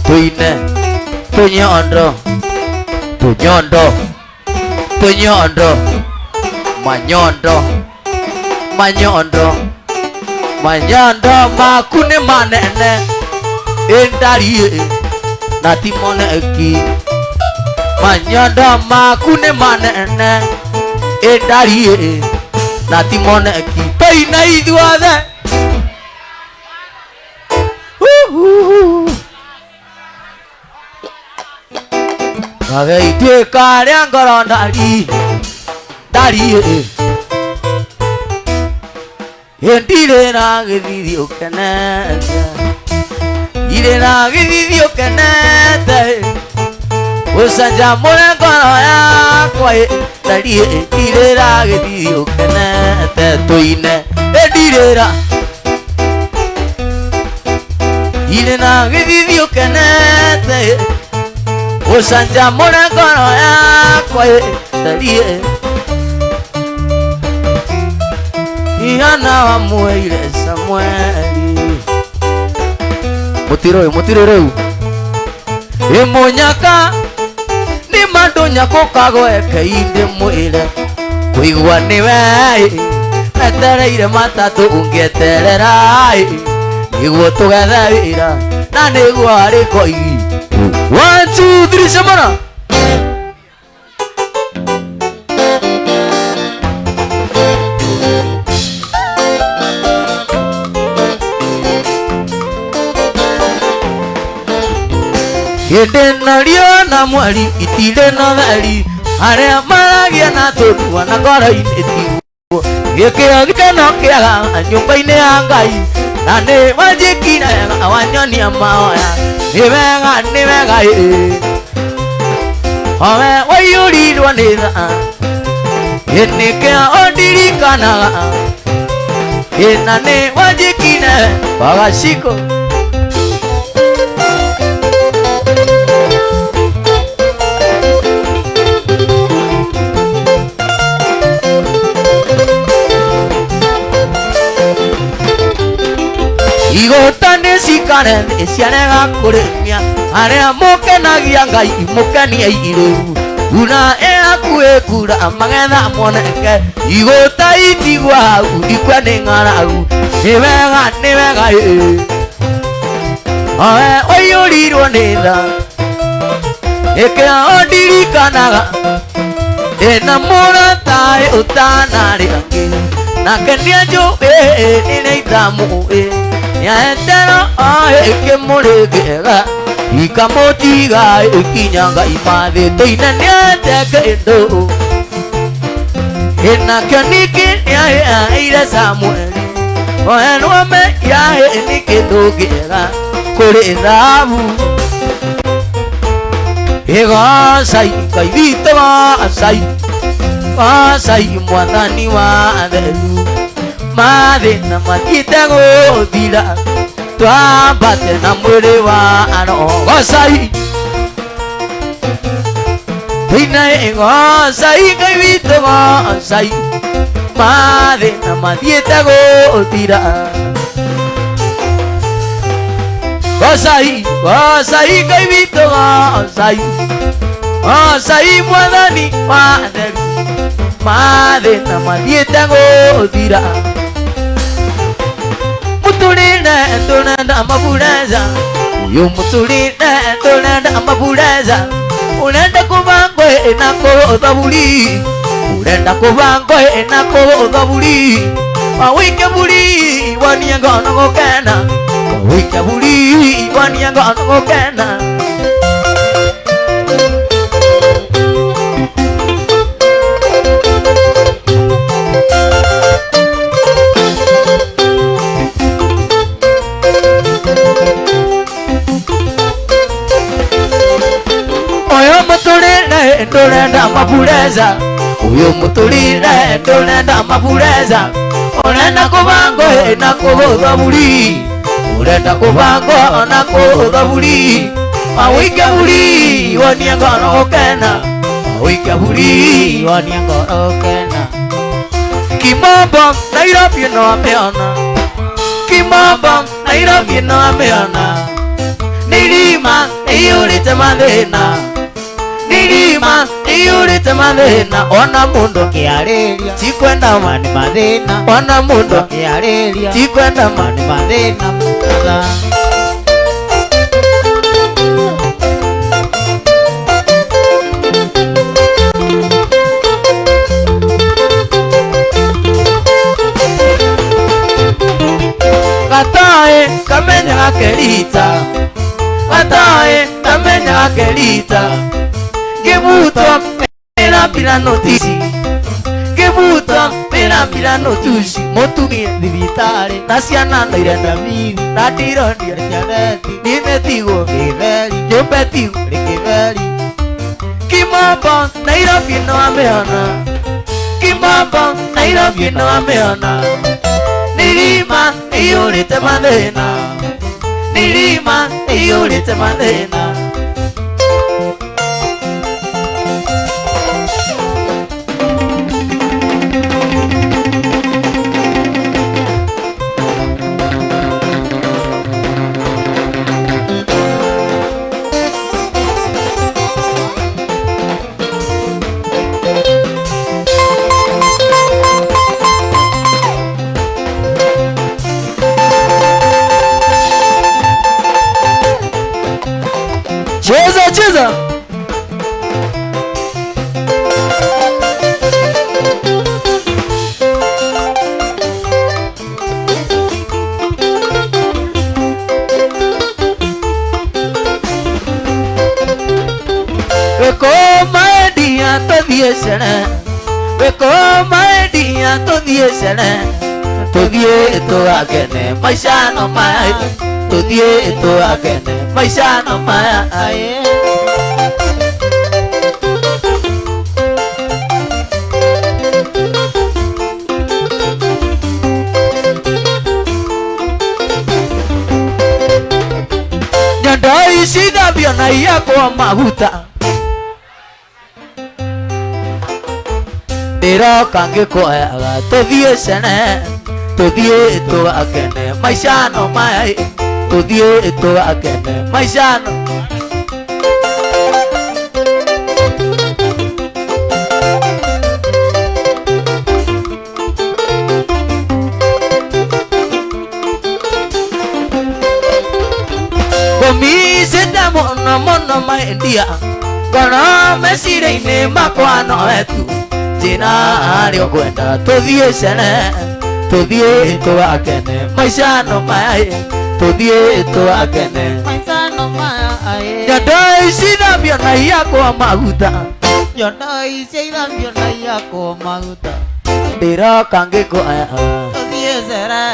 Speaker 1: tũine tũnyondo tũnyondo tũnyondo manyondo manyondo manyondo maku nĩ manene ndariĩ na ti moneki. Manyondo maku nĩ manene ndariĩ na ti moneki. Tũine ithuothe ngageituĩka rĩa ngoro ndari ndariĩ ndirĩ na gĩthithi ũkenete irĩ na gĩthithi ũkenete ũcanjamũre ngoro yakwa ndariĩ ndirĩ na gĩthithi ũkenete. Tũine ndirĩra irĩ na gĩthithi ũkenete ũcanjamũre ngoro yakwa ndariĩ ihana wa mwĩire Samweli mũtiro rĩu ĩmũnyaka nĩ mandũ nyakũkagwekeinde mwĩre kũigua nĩwe etereire matatũ ũngĩeterera nĩguo tũgethe wĩra na nĩguo harĩ koigi 1 2 3 semana. Hĩndĩ na mweri itirĩ na theri arĩa maragia na tũrua na ngoro-inĩ tiguo gĩkĩo gĩkeno kĩega nyũmba-inĩ ya Ngai na nĩ wanjĩkire wega wanyonia mahoya nĩ wega owe waiyũrirwo nĩ tha nĩkĩo ũndirikanaga na nĩ wanjĩkire wagaciko. Igũta nĩ cikare ciarega kũrĩmia arĩa mũkenagia Ngai mũkenie irĩu una hakuhĩ kura magetha moneke igũta itigwa hau ikwe nĩ ng'aragu nĩ wega owe ũiyũrirwo nĩ tha nĩkĩo ũndirikanaga ndĩna mũrata ũtanarĩ angĩ nake nĩanjũĩ nĩ itamũĩ nĩahetero kĩmũrĩkĩega ikamũtiga ikinya Ngai mathĩ tũine nĩate kĩndũ nakĩo ningĩ nĩaheire Samweli owe nĩwamenya nĩ kĩndũ kĩega kũrĩ thahabu. Gocai Ngai witũ gocai mwathani wa theru mathĩna mathiĩte gũthira twambate na mwĩrĩ wa roho gocai tũine gocai Ngai witũ gocai mathĩna mathiĩte gũthira gocai Ngai witũ gocai mwathani wa theru mathĩna mathiĩte gũthira mũtũrĩre tũrenda mabureza uyu mũtũrĩre tũrenda mabureza ũrenda kũbangwe na kũthaburi ũrenda kũbangwe na kũthaburi wawike buri wanie ngono gũkena wika buli wani ngono kena ndorenda mapureza uyo mutulire ndorenda mapureza orenda kubango na kuboga buri urenda kubango na kuboga buri awike buri wani ngono kena awike buri wani ngono kena Kimamba Nairobi no ameona Kimamba Nairobi no ameona nilima iyurite mathina nilima iyurite mathina ona mundu kiareria tikwenda mani mathina ona mundu kiareria tikwenda mani mathina Katae kamenya kelita Katae kamenya kelita Gebuto pera pira notisi Gebuto pera pira notusi Motugi divitare Nasiana no irenda mimi Natiro ndirjaneti Nimetigo kiveri Jopetigo kiveri Kimamba Nairobi no ameona Kimamba Nairobi no ameona Nilima iyurite mathina Nilima iyurite mathina Cheza cheza Weko maedia todhie sene Weko maedia todhie sene Todhie to agene maisha no mai Todhie to agene maisha no mai Nyandai sida biona yako mahuta Dera kange ko ayaga todhie sene Todhie to agene maisha no mai Todhie to agene maisha no Gomi senda mono maindia Kono mesire ine makwano etu Jina rio kwenda todhie sene Todhie to agene maisha no mai Todhie to agene maisha no mai Yadai sida biona yako maguta Yadai sida biona yako maguta Dera kange ko aya Todhie sere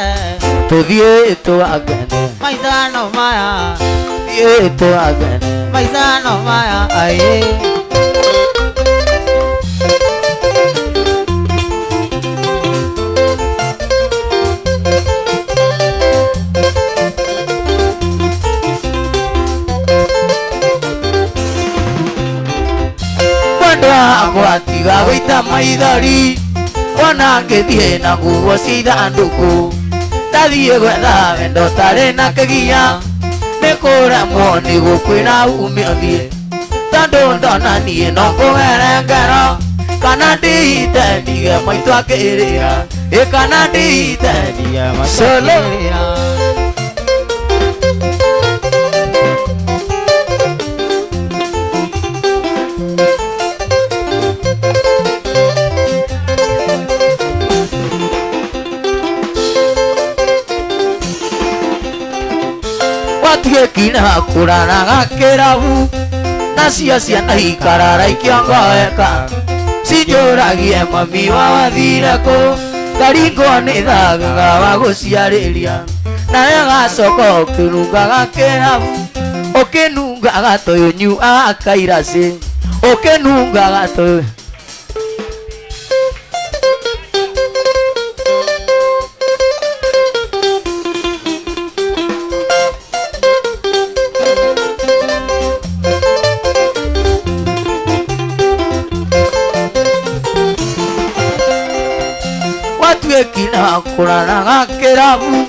Speaker 1: Todhie to agene maisha no mai Todhie to agene maisha no mai aye Tiga wita maidari Wana ngethie na nguo cia nduku Tathie gwetha wendo tari na kigia Mikura mwoni gukwira umio thie Tondu ndona nie no kuhere ngero Kana ndihite ndige maitu akirira Kana ndihite ndige maitu akirira kina kurana gakirabu nacio ciana ikarara ikiongoeka cinjũragie mami wathire kũ ngaringwo nĩ thagaga wa gũciarĩria nawe gacoka ũkĩnunga gakĩrabu ũkĩnunga gatũyũnyu akairacĩ ũkĩnunga gatũyũ kina kurana gakirabu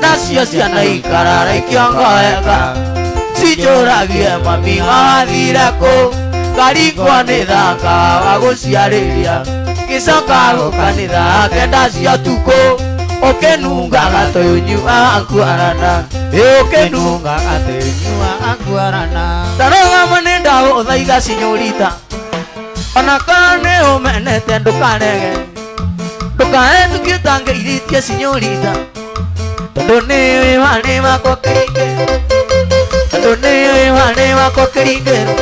Speaker 1: nacio ciana ikarara ikiongoeka cinjũragie mami wathire kũ ngaringwo nĩ thaka wa gũciarĩria gĩcoka gũkanitha kenda cia ũtukũ ũkĩnunga gatũyũnyu akuarana ũkĩnunga gatũyũnyu akuarana tarogama nĩ ndagũthaitha cinyorita ona kana nĩ ũmenete ndũkarege ndũkae tukiũtangĩirĩtie cinyorita tondũ nĩũĩ wanĩ wakwa kĩringĩro tondũ nĩũĩ wanĩ wakwa kĩringĩro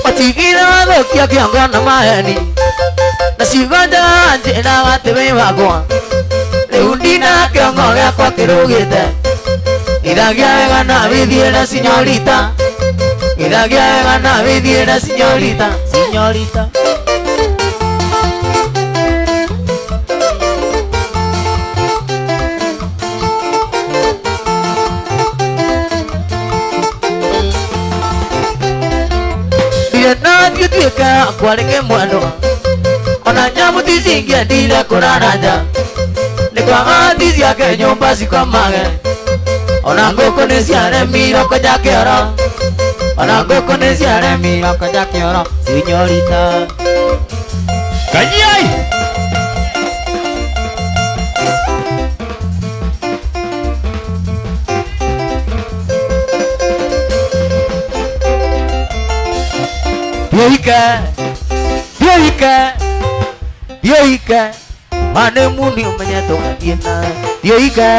Speaker 1: matigire wathũkia kĩongo na maheni na ciugo njega njĩraga atĩ wĩ wakwa rĩu ndina kĩongo gĩakwa kĩrũgĩte ithagia wega na wĩthiĩ na cinyorita ithagia wega na wĩthiĩ na cinyorita cinyorita ndirĩ nathiĩ tuĩke kwarĩke mwendwa ona nyamũ ti cingĩendire kũrara nja nĩ kwaga ti ciake nyũmba cikomage ona ngũkũ nĩ ciaremire kũnja kĩoro ona ngũkũ nĩ ciaremire kũnja kĩoro cinyorita
Speaker 3: Kanyiai
Speaker 1: Dioike mane muni umenyeto kagina Dioike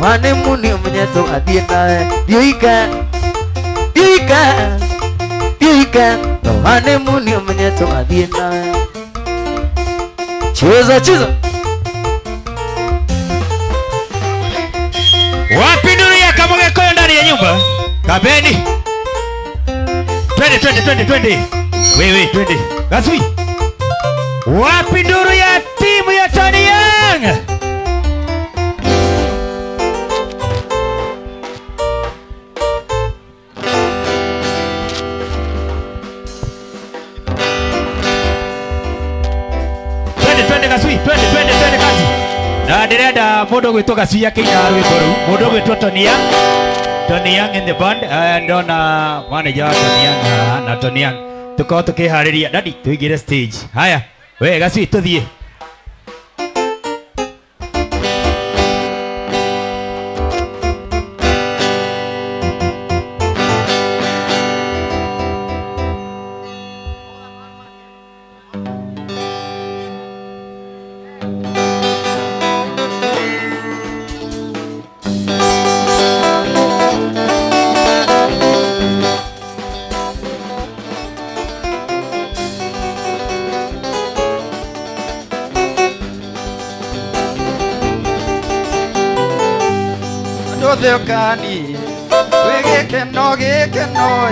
Speaker 1: mane muni umenyeto kagina Dioike mane muni umenyeto kagina Cheza
Speaker 3: wapi nduru ya Kamũgĩkũyũ ndani ya nyumba Kabeni twende wewe twende Gasui wapi nduru ya timu ya Tony Young twende Gasui twende kazi na ndirenda mũndũ gwĩtwo Gasui akĩina rwĩmbo rũu mũndũ gwĩtwo Tony Young in the band ndona manager wa Tony Young na Tony Young tukorwo tukĩharĩria dadi tuigire stage haya we Gasui tuthiĩ
Speaker 4: Theokani wegekeno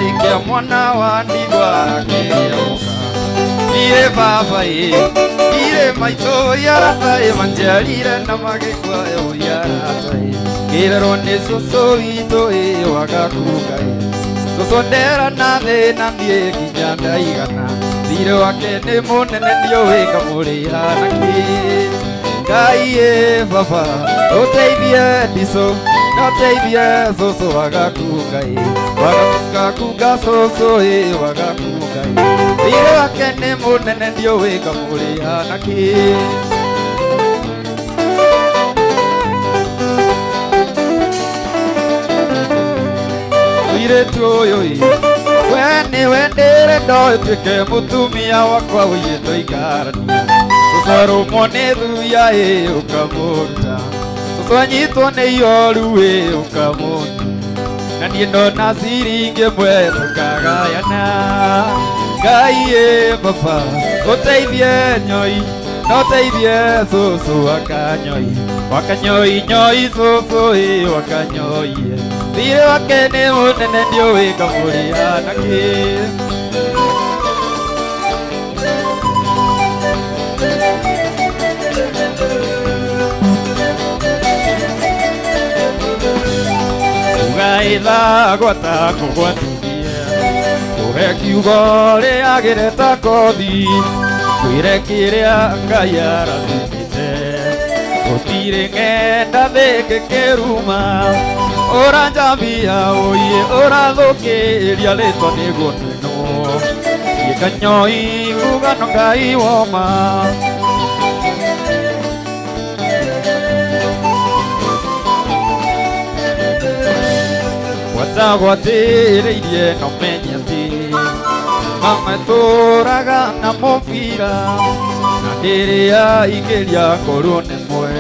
Speaker 4: ikĩa mwana wa ndigwa akĩoka ire baba ire maitũ yarata manjarire na magĩkwa yarata kĩrerwo nĩ cũcũ witũ wagakuga cũcũ ndera na thĩ na niĩ nginya ndaigana thirĩ wake nĩ mũnene ndiũĩ ngamũrĩha nakĩ Ngai baba ũteithie ndicũ Nateithie cũcũ wagakuga wagakuga wagakunga cũcũ wagakunga thirĩ wake nĩ mũnene ndiũĩ ngamũrĩha nakĩ mũirĩtu ũyũ we nĩwe ndĩrĩ ndoĩ tuĩke mũtumia wakwa ũiyĩtwo ikarania cũcũ arũmwo nĩ thuya ũkamũruta cũcũ anyitwo nĩ ihoru ũkamũruta na niĩ ndona ciringi ĩmwe tũkagayana Ngai baba ũteithie nyoi na ũteithie cũcũ wakanyoi wakanyoi nyoi cũcũ wakanyoie thirĩ wake nĩ mũnene ndiũĩ ngamũrĩha nakĩ ugaitha gwata kũgwatithia kũhe kiugo rĩagĩre ta kothi kwĩre kĩrĩa Ngai arathimĩte gũtirĩ ng'enda thĩngĩkĩruma ũranjambia ũiĩ ũrathũkĩria rĩtwa nĩ gũnenwo gĩkanyoi ngugano Ngai woma gwatagwatĩrĩirie no menye atĩ mametũraga na mũbira na rĩrĩa ingĩria korwo nĩ mwe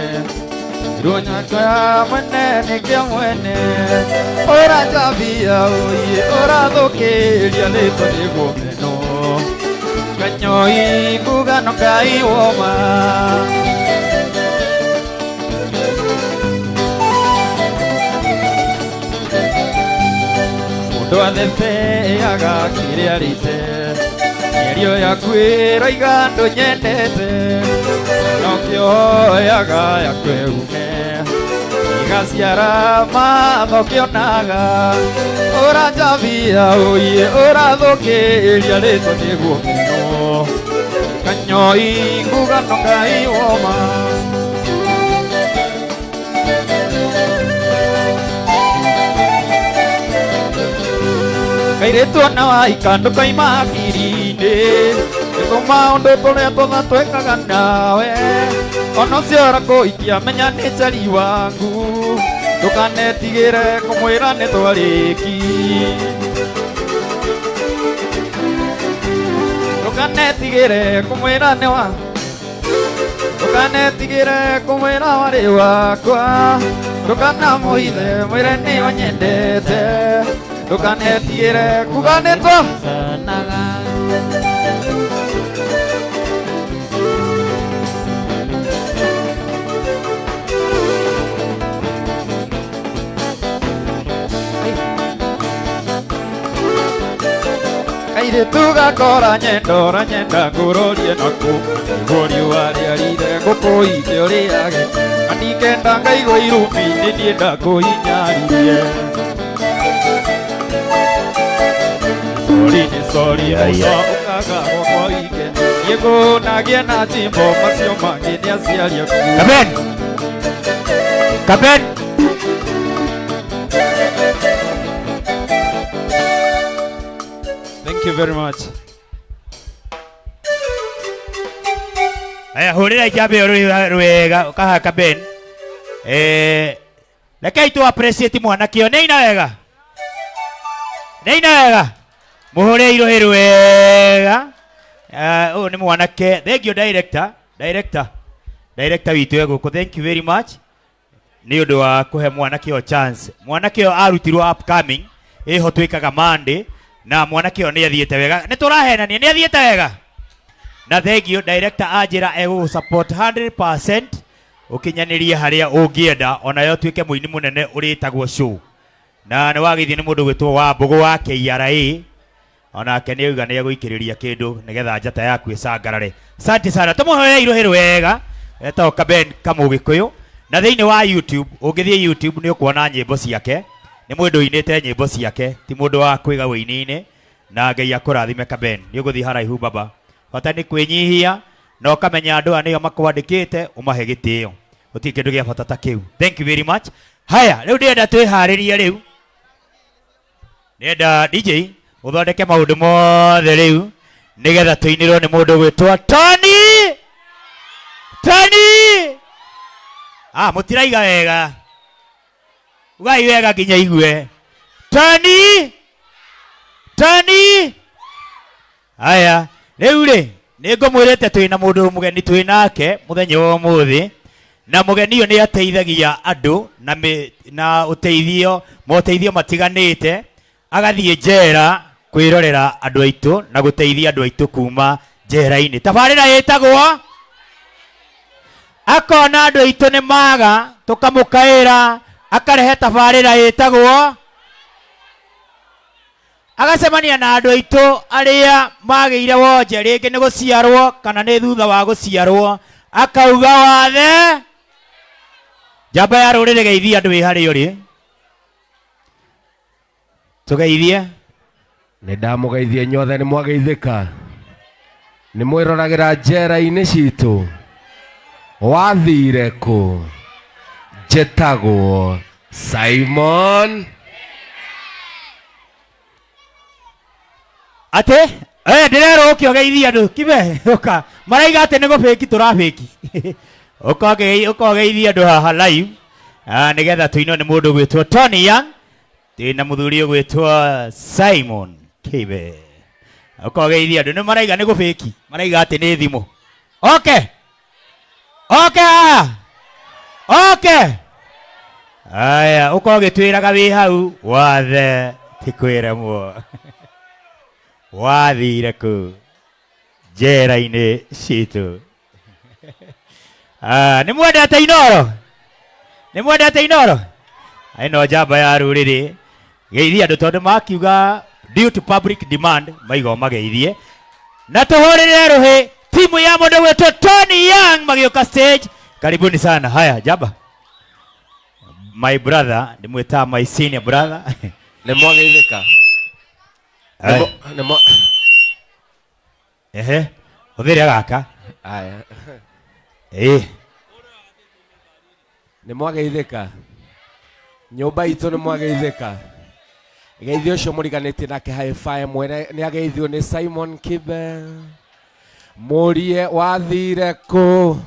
Speaker 4: irũnyaka mwene nĩkĩa mwene ũranjambia ũiĩ ũrathũkĩria rĩtwa nĩ gũmeno kanyoi ngugano Ngai woma mũndũ athetheaga kĩrĩa rĩte mĩario yaku ĩroiga ndũnyendete no kĩoyaga yakwegume igaciara matho kĩonaga ũranjambia ũiĩ ũrathũkĩria rĩtwa nĩ guomeno kanyoi ngugano Ngai woma kairĩtu ona waika ndũkaima hakiri-inĩ gĩthoma ũndũ tũrĩa tũtha twĩkaga nawe ona ũcio ũrakũhikia menya nĩ cari wangu ndũkanetigĩre kũmwĩra nĩ twarĩki ndũkanetigĩre kũmwĩra nĩ wa ndũkanetigĩre kũmwĩra warĩ wakwa ndũkanamũhithe mwĩre nĩ ũnyendete ndũkanetigĩre kuga nĩ twacanaga kairĩtu gakora nyendora nyenda ngũrorie naku igũo riũa rĩarire ngũkũhinde ũrĩage na ndingenda ngaigua irumi-inĩ niĩ ndakũhinyaririe sorry ukaga gwakwa wike nĩngũnagie na njimbo macio mangĩ nĩ aciari aku
Speaker 3: Kaben
Speaker 4: Thank you very much.
Speaker 3: aya hũrĩra ijambe rwega ukaha Kaben rekei tu appreciate mwanake ũyũ nĩ ina wega mũhũre irohĩ rwega ũyũ nĩ mwanake thank you director witũ gũkũ thank you very much nĩ ũndũ wa kũhe mwanake ũyũ chance mwanake ũyũ arutirwo upcoming ĩho twĩkaga Monday na mwanake ũyũ nĩ athiĩte wega nĩ tũrahenania nĩ athiĩte wega na thank you director anjĩra egũsupport 100% ũkinyanĩrie harĩa ũngĩenda ona yo tuĩke mũini mũnene ũrĩtagwo show na nĩ wagĩthie nĩ mũndũ gwĩtwo wa mbũgũ wa KRA onake nĩ auga nĩ egũikĩrĩria kĩndũ nĩgetha njata yaku ĩcangarare asante sana tũmũhoere irohĩ rwega etagwo Kaben Kamũgĩkũyũ na thĩinĩ wa YouTube ũngĩthiĩ YouTube nĩ ũkuona nyĩmbo ciake nĩ mũndũ uinĩte nyĩmbo ciake ti mũndũ wa kwĩga wĩini-inĩ na Ngai akũrathime Kaben nĩ ũgũthiĩ haraihu baba bata nĩ kwĩnyihia na ũkamenya andũ aya nĩo makwandĩkĩte ũmahe gĩtĩo gũtirĩ kĩndũ gĩa bata ta kĩu thank you very much haya rĩu ndĩrenda twĩharĩrie rĩu nenda DJ uthondeke maundu mothe riu nigetha tuinirwo ni mundu gwitwa Tony. Mutiraiga wega, ugai wega nginya igue. Tony aya riu ri ningumwirite twina mundu mugeni twinake muthenya wa umuthi, na mugeni uyu ni ateithagia andu na uteithio matiganite, agathie njera kwirorera andu aitu na guteithia andu aitu kuma njera-ini. Tabarira yetagwo akona andu aitu ni maga tukamukaira, akarehe tabarira yetagwo agacemania na andu aitu aria magiire wonje ringi ni guciarwo kana ni thutha wa guciarwo, akauga wathe njamba ya rurire geithia andu wi hari uri tugeithie.
Speaker 5: Nĩ ndamugeithia nyothe nĩ mwageithĩka, nĩ mwĩroragira njera-inĩ citũ, wathire kũ? Njĩtagwo Simon.
Speaker 3: Ate ndirerwo ukiogeithia andu kibe uka maraiga ate nego fake turafake ukogeithia andu haha live nigetha tuino ni mundu gwitwo Tony Young tina muthuri gwitwo Simon kibe ukogeithia andu ni maraiga nego fake maraiga ate ni thimu. Okay aya ukogitwiraga wi hau wathe tikwira mo wathire ku njera-ini citu. Nĩ mwendete inoro ino njamba ya ruriri geithia andu tondu makiuga due to public demand maigo mageithie na tuhurire ruhi timu ya mundu gwitwo Tony Young magioka stage. Karibuni sana. Haya njamba, my brother ndimwita my senior brother
Speaker 5: Nĩ mwageithĩka.
Speaker 3: Uthire gaka
Speaker 5: Aya. Nĩ mwageithĩka. Nyũmba itũ nĩ mwageithĩka. Geithio ũcio mũriganĩtie nake high-five mwene nĩ ageithio nĩ Simon Kibe. Mũrie wathire kũ?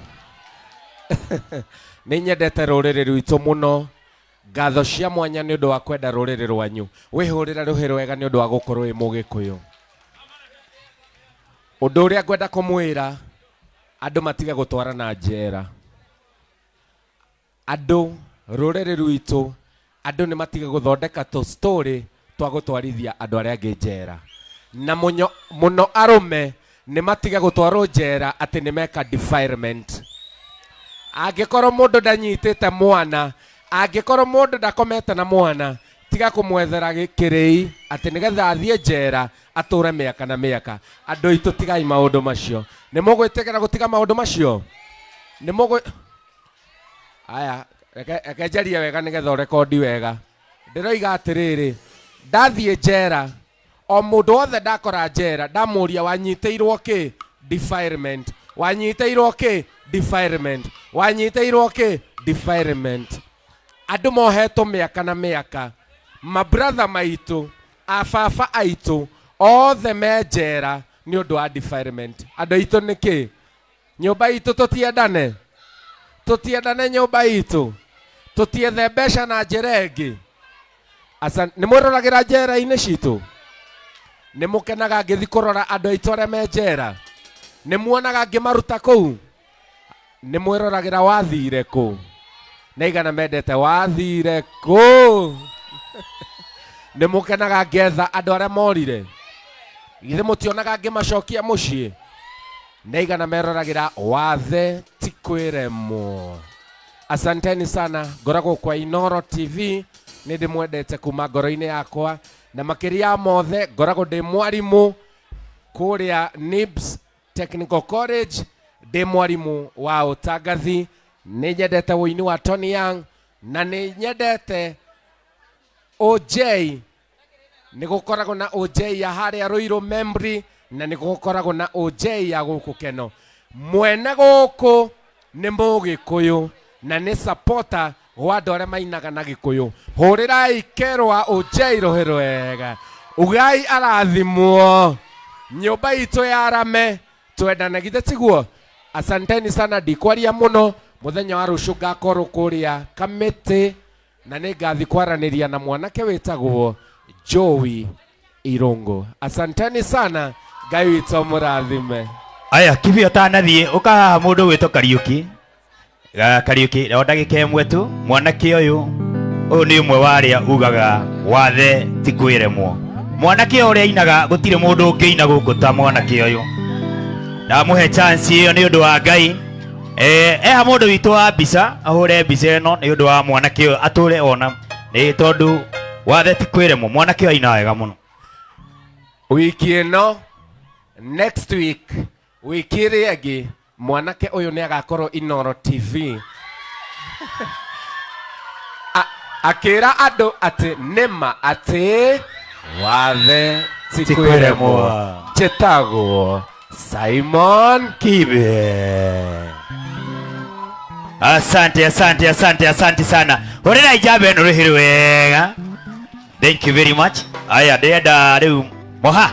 Speaker 5: Nĩ nyendete rũrĩrĩ rwitũ mũno. Ngatho cia mwanya nĩ ũndũ wa kwenda rũrĩrĩ rwanyu. Wĩhũrĩra rũhĩ rwega nĩ ũndũ wa gũkorwo wĩ Mũgĩkũyũ. Ũndũ ũrĩa ngwenda kũmwĩra, andũ matiga gũtwarana njera. Andũ rũrĩrĩ rwitũ, andũ nĩ matiga gũthondeka tũ story twa gũtwarithia andũ arĩa angĩ njera. Na mũno arũme nĩ matiga gũtwarwo njera atĩ nĩ meka defilement. Angĩkorwo mũndũ ndanyitĩte mwana, angĩkorwo mũndũ ndakomete na mwana, tiga kũmwethera kĩrĩi atĩ nĩgetha athiĩ njera atũre mĩaka na mĩaka. Andũ aitũ tigai maũndũ macio. Nĩ mũgwĩtĩkĩra gũtiga maũndũ macio? Nĩ aya reke njarie wega nĩgetha ũrekondi wega. Ndĩroiga atĩrĩrĩ, ndathiĩ njera, o mũndũ wothe ndakora njera ndamũria wanyitĩirwo kĩ? Defilement. Wanyitĩirwo kĩ? Defilement. Wanyitĩirwo kĩ? Defilement. Andũ mohetwo mĩaka na mĩaka, mabrother maitũ, ababa aitũ othe me njera nĩ ũndũ wa defilement. Andũ aitũ nĩ kĩ? Nyũmba itũ tũtiendane nyũmba itũ, tũtiethe mbeca na njĩra ĩngĩ. Nĩ mwĩroragĩra njera-inĩ citũ? Nĩ mũkenaga ngĩthi kũrora andũ aitũ arĩa me njera? Nĩ muonaga ngĩmaruta kũu? Nĩ mwĩroragĩra wathire kũ? Na igana mendete wathire kũ? Nĩ mũkenaga ngĩetha andũ arĩa morire? Githĩ mũtionaga ngĩmacokia mũciĩ? Na igana meroragĩra wathe ti kwĩremwo. Asanteni sana. Ngoragwo kwa Inoro TV, nĩ ndĩmwendete kuma ngoro-inĩ yakwa, na makĩria mothe ngoragwo ndĩ mwarimũ kũrĩa NIBS Technical College, ndĩ mwarimũ wa ũtangathi. Nĩ nyendete ũini wa Tony Young na nĩ nyendete OJ. Nĩ gũkoragwo na OJ ya harĩa Ruiru Memory na nĩ gũkoragwo na OJ ya gũkũ Keno. Mwene gũkũ nĩ Mũgĩkũyũ na nĩ supporter gwa andå arä a mainaga na gä kå yå hå rä rai kerwa å njairå hä rwega ugai arathimwo nyumba itå ya rame twendane githe tiguo asanteni sana ndikwaria muno muthenya wa rucio ngakorwo kuria kamiti na nä ngathi kwaranä ria na mwanake witagwo Joey Irungu. Asanteni sana, Ngai witå må rathime.
Speaker 3: Aya kibio tanathiä å kahaha må ndå gwä two Kariuki Kariuki o ndagä ka ä mwe tu mwanake å yå nä å mwe warä a ugaga wathe ti kwä remwo mwanake å rä a inaga gå tirä må ndå å ngä ina gå kå ta mwanake å yå ndamå he chance ä yo nä å ndå wa Ngai eha må ndå witå wa mbica ahå re mbica ä no nä å ndå wa mwanake å atå re ona nä tondå wathe ti kwä remwo mwanake å aina wega må no
Speaker 5: wiki ĩno next week wiki ĩrĩa ĩngĩ mwanake ũyũ nĩ agakorwo Inooro TV akĩra andũ atĩ nĩma atĩ wathe ti kwĩremwo njĩtagwo Simon
Speaker 3: Kibe. Asante sana. Horera ijabe eno rihiri wega. Thank you very much. Aya ndenda riu moha.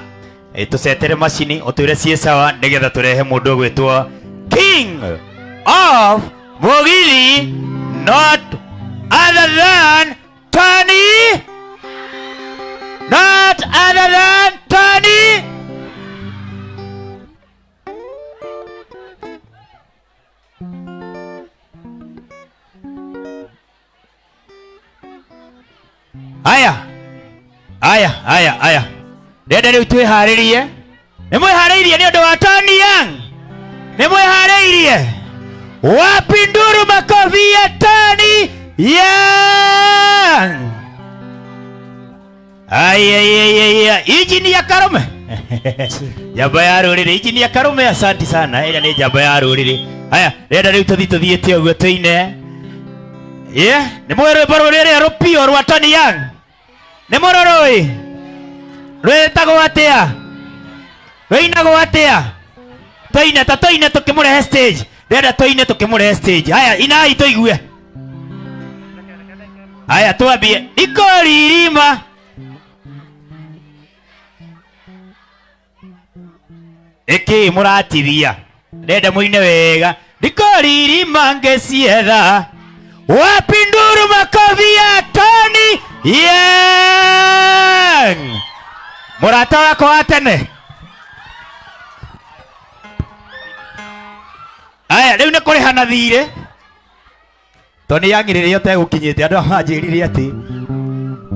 Speaker 3: Tucetere macini utwire cie sawa nigetha turehe mundu gwitwo King of Mugithi, not other than Tony. Not other than Tony. Aya. Ndenda riu twiharirie. Nimwihariirie ni undu wa Tony Young. Nimwihariirie. Wapi nduru makofi ya Tony Young? Aya. Injini ya Karume. Jamba ya ruriri, injini ya Karume, asante sana. Ila ni jamba ya ruriri. Aya, ndenda riu tuthiite uguo tuine. Nimwirwe baro riri rupio rwa Tony Young. Nimororoi. Rwetagwo atia? Rwinagwo atia? Toine tukimurehe stage. Ndenda toine tukimurehe stage. Haya, inai tuigue. Haya, twambie. Ikoririma. Eki muratithia. Ndenda muine wega. Ikoririma ngecietha. Wapi nduru makofi ya Tony Young? Murata wako wa tene. Aya, riu nä kå rä hana thirä Tony Young rä rä a å tegå kinyä te andå amanjä rire atä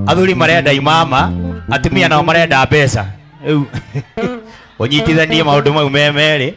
Speaker 3: athuri marenda imama atumia nao marenda mbeca rä u å nyitithanie maå ndå mau me merä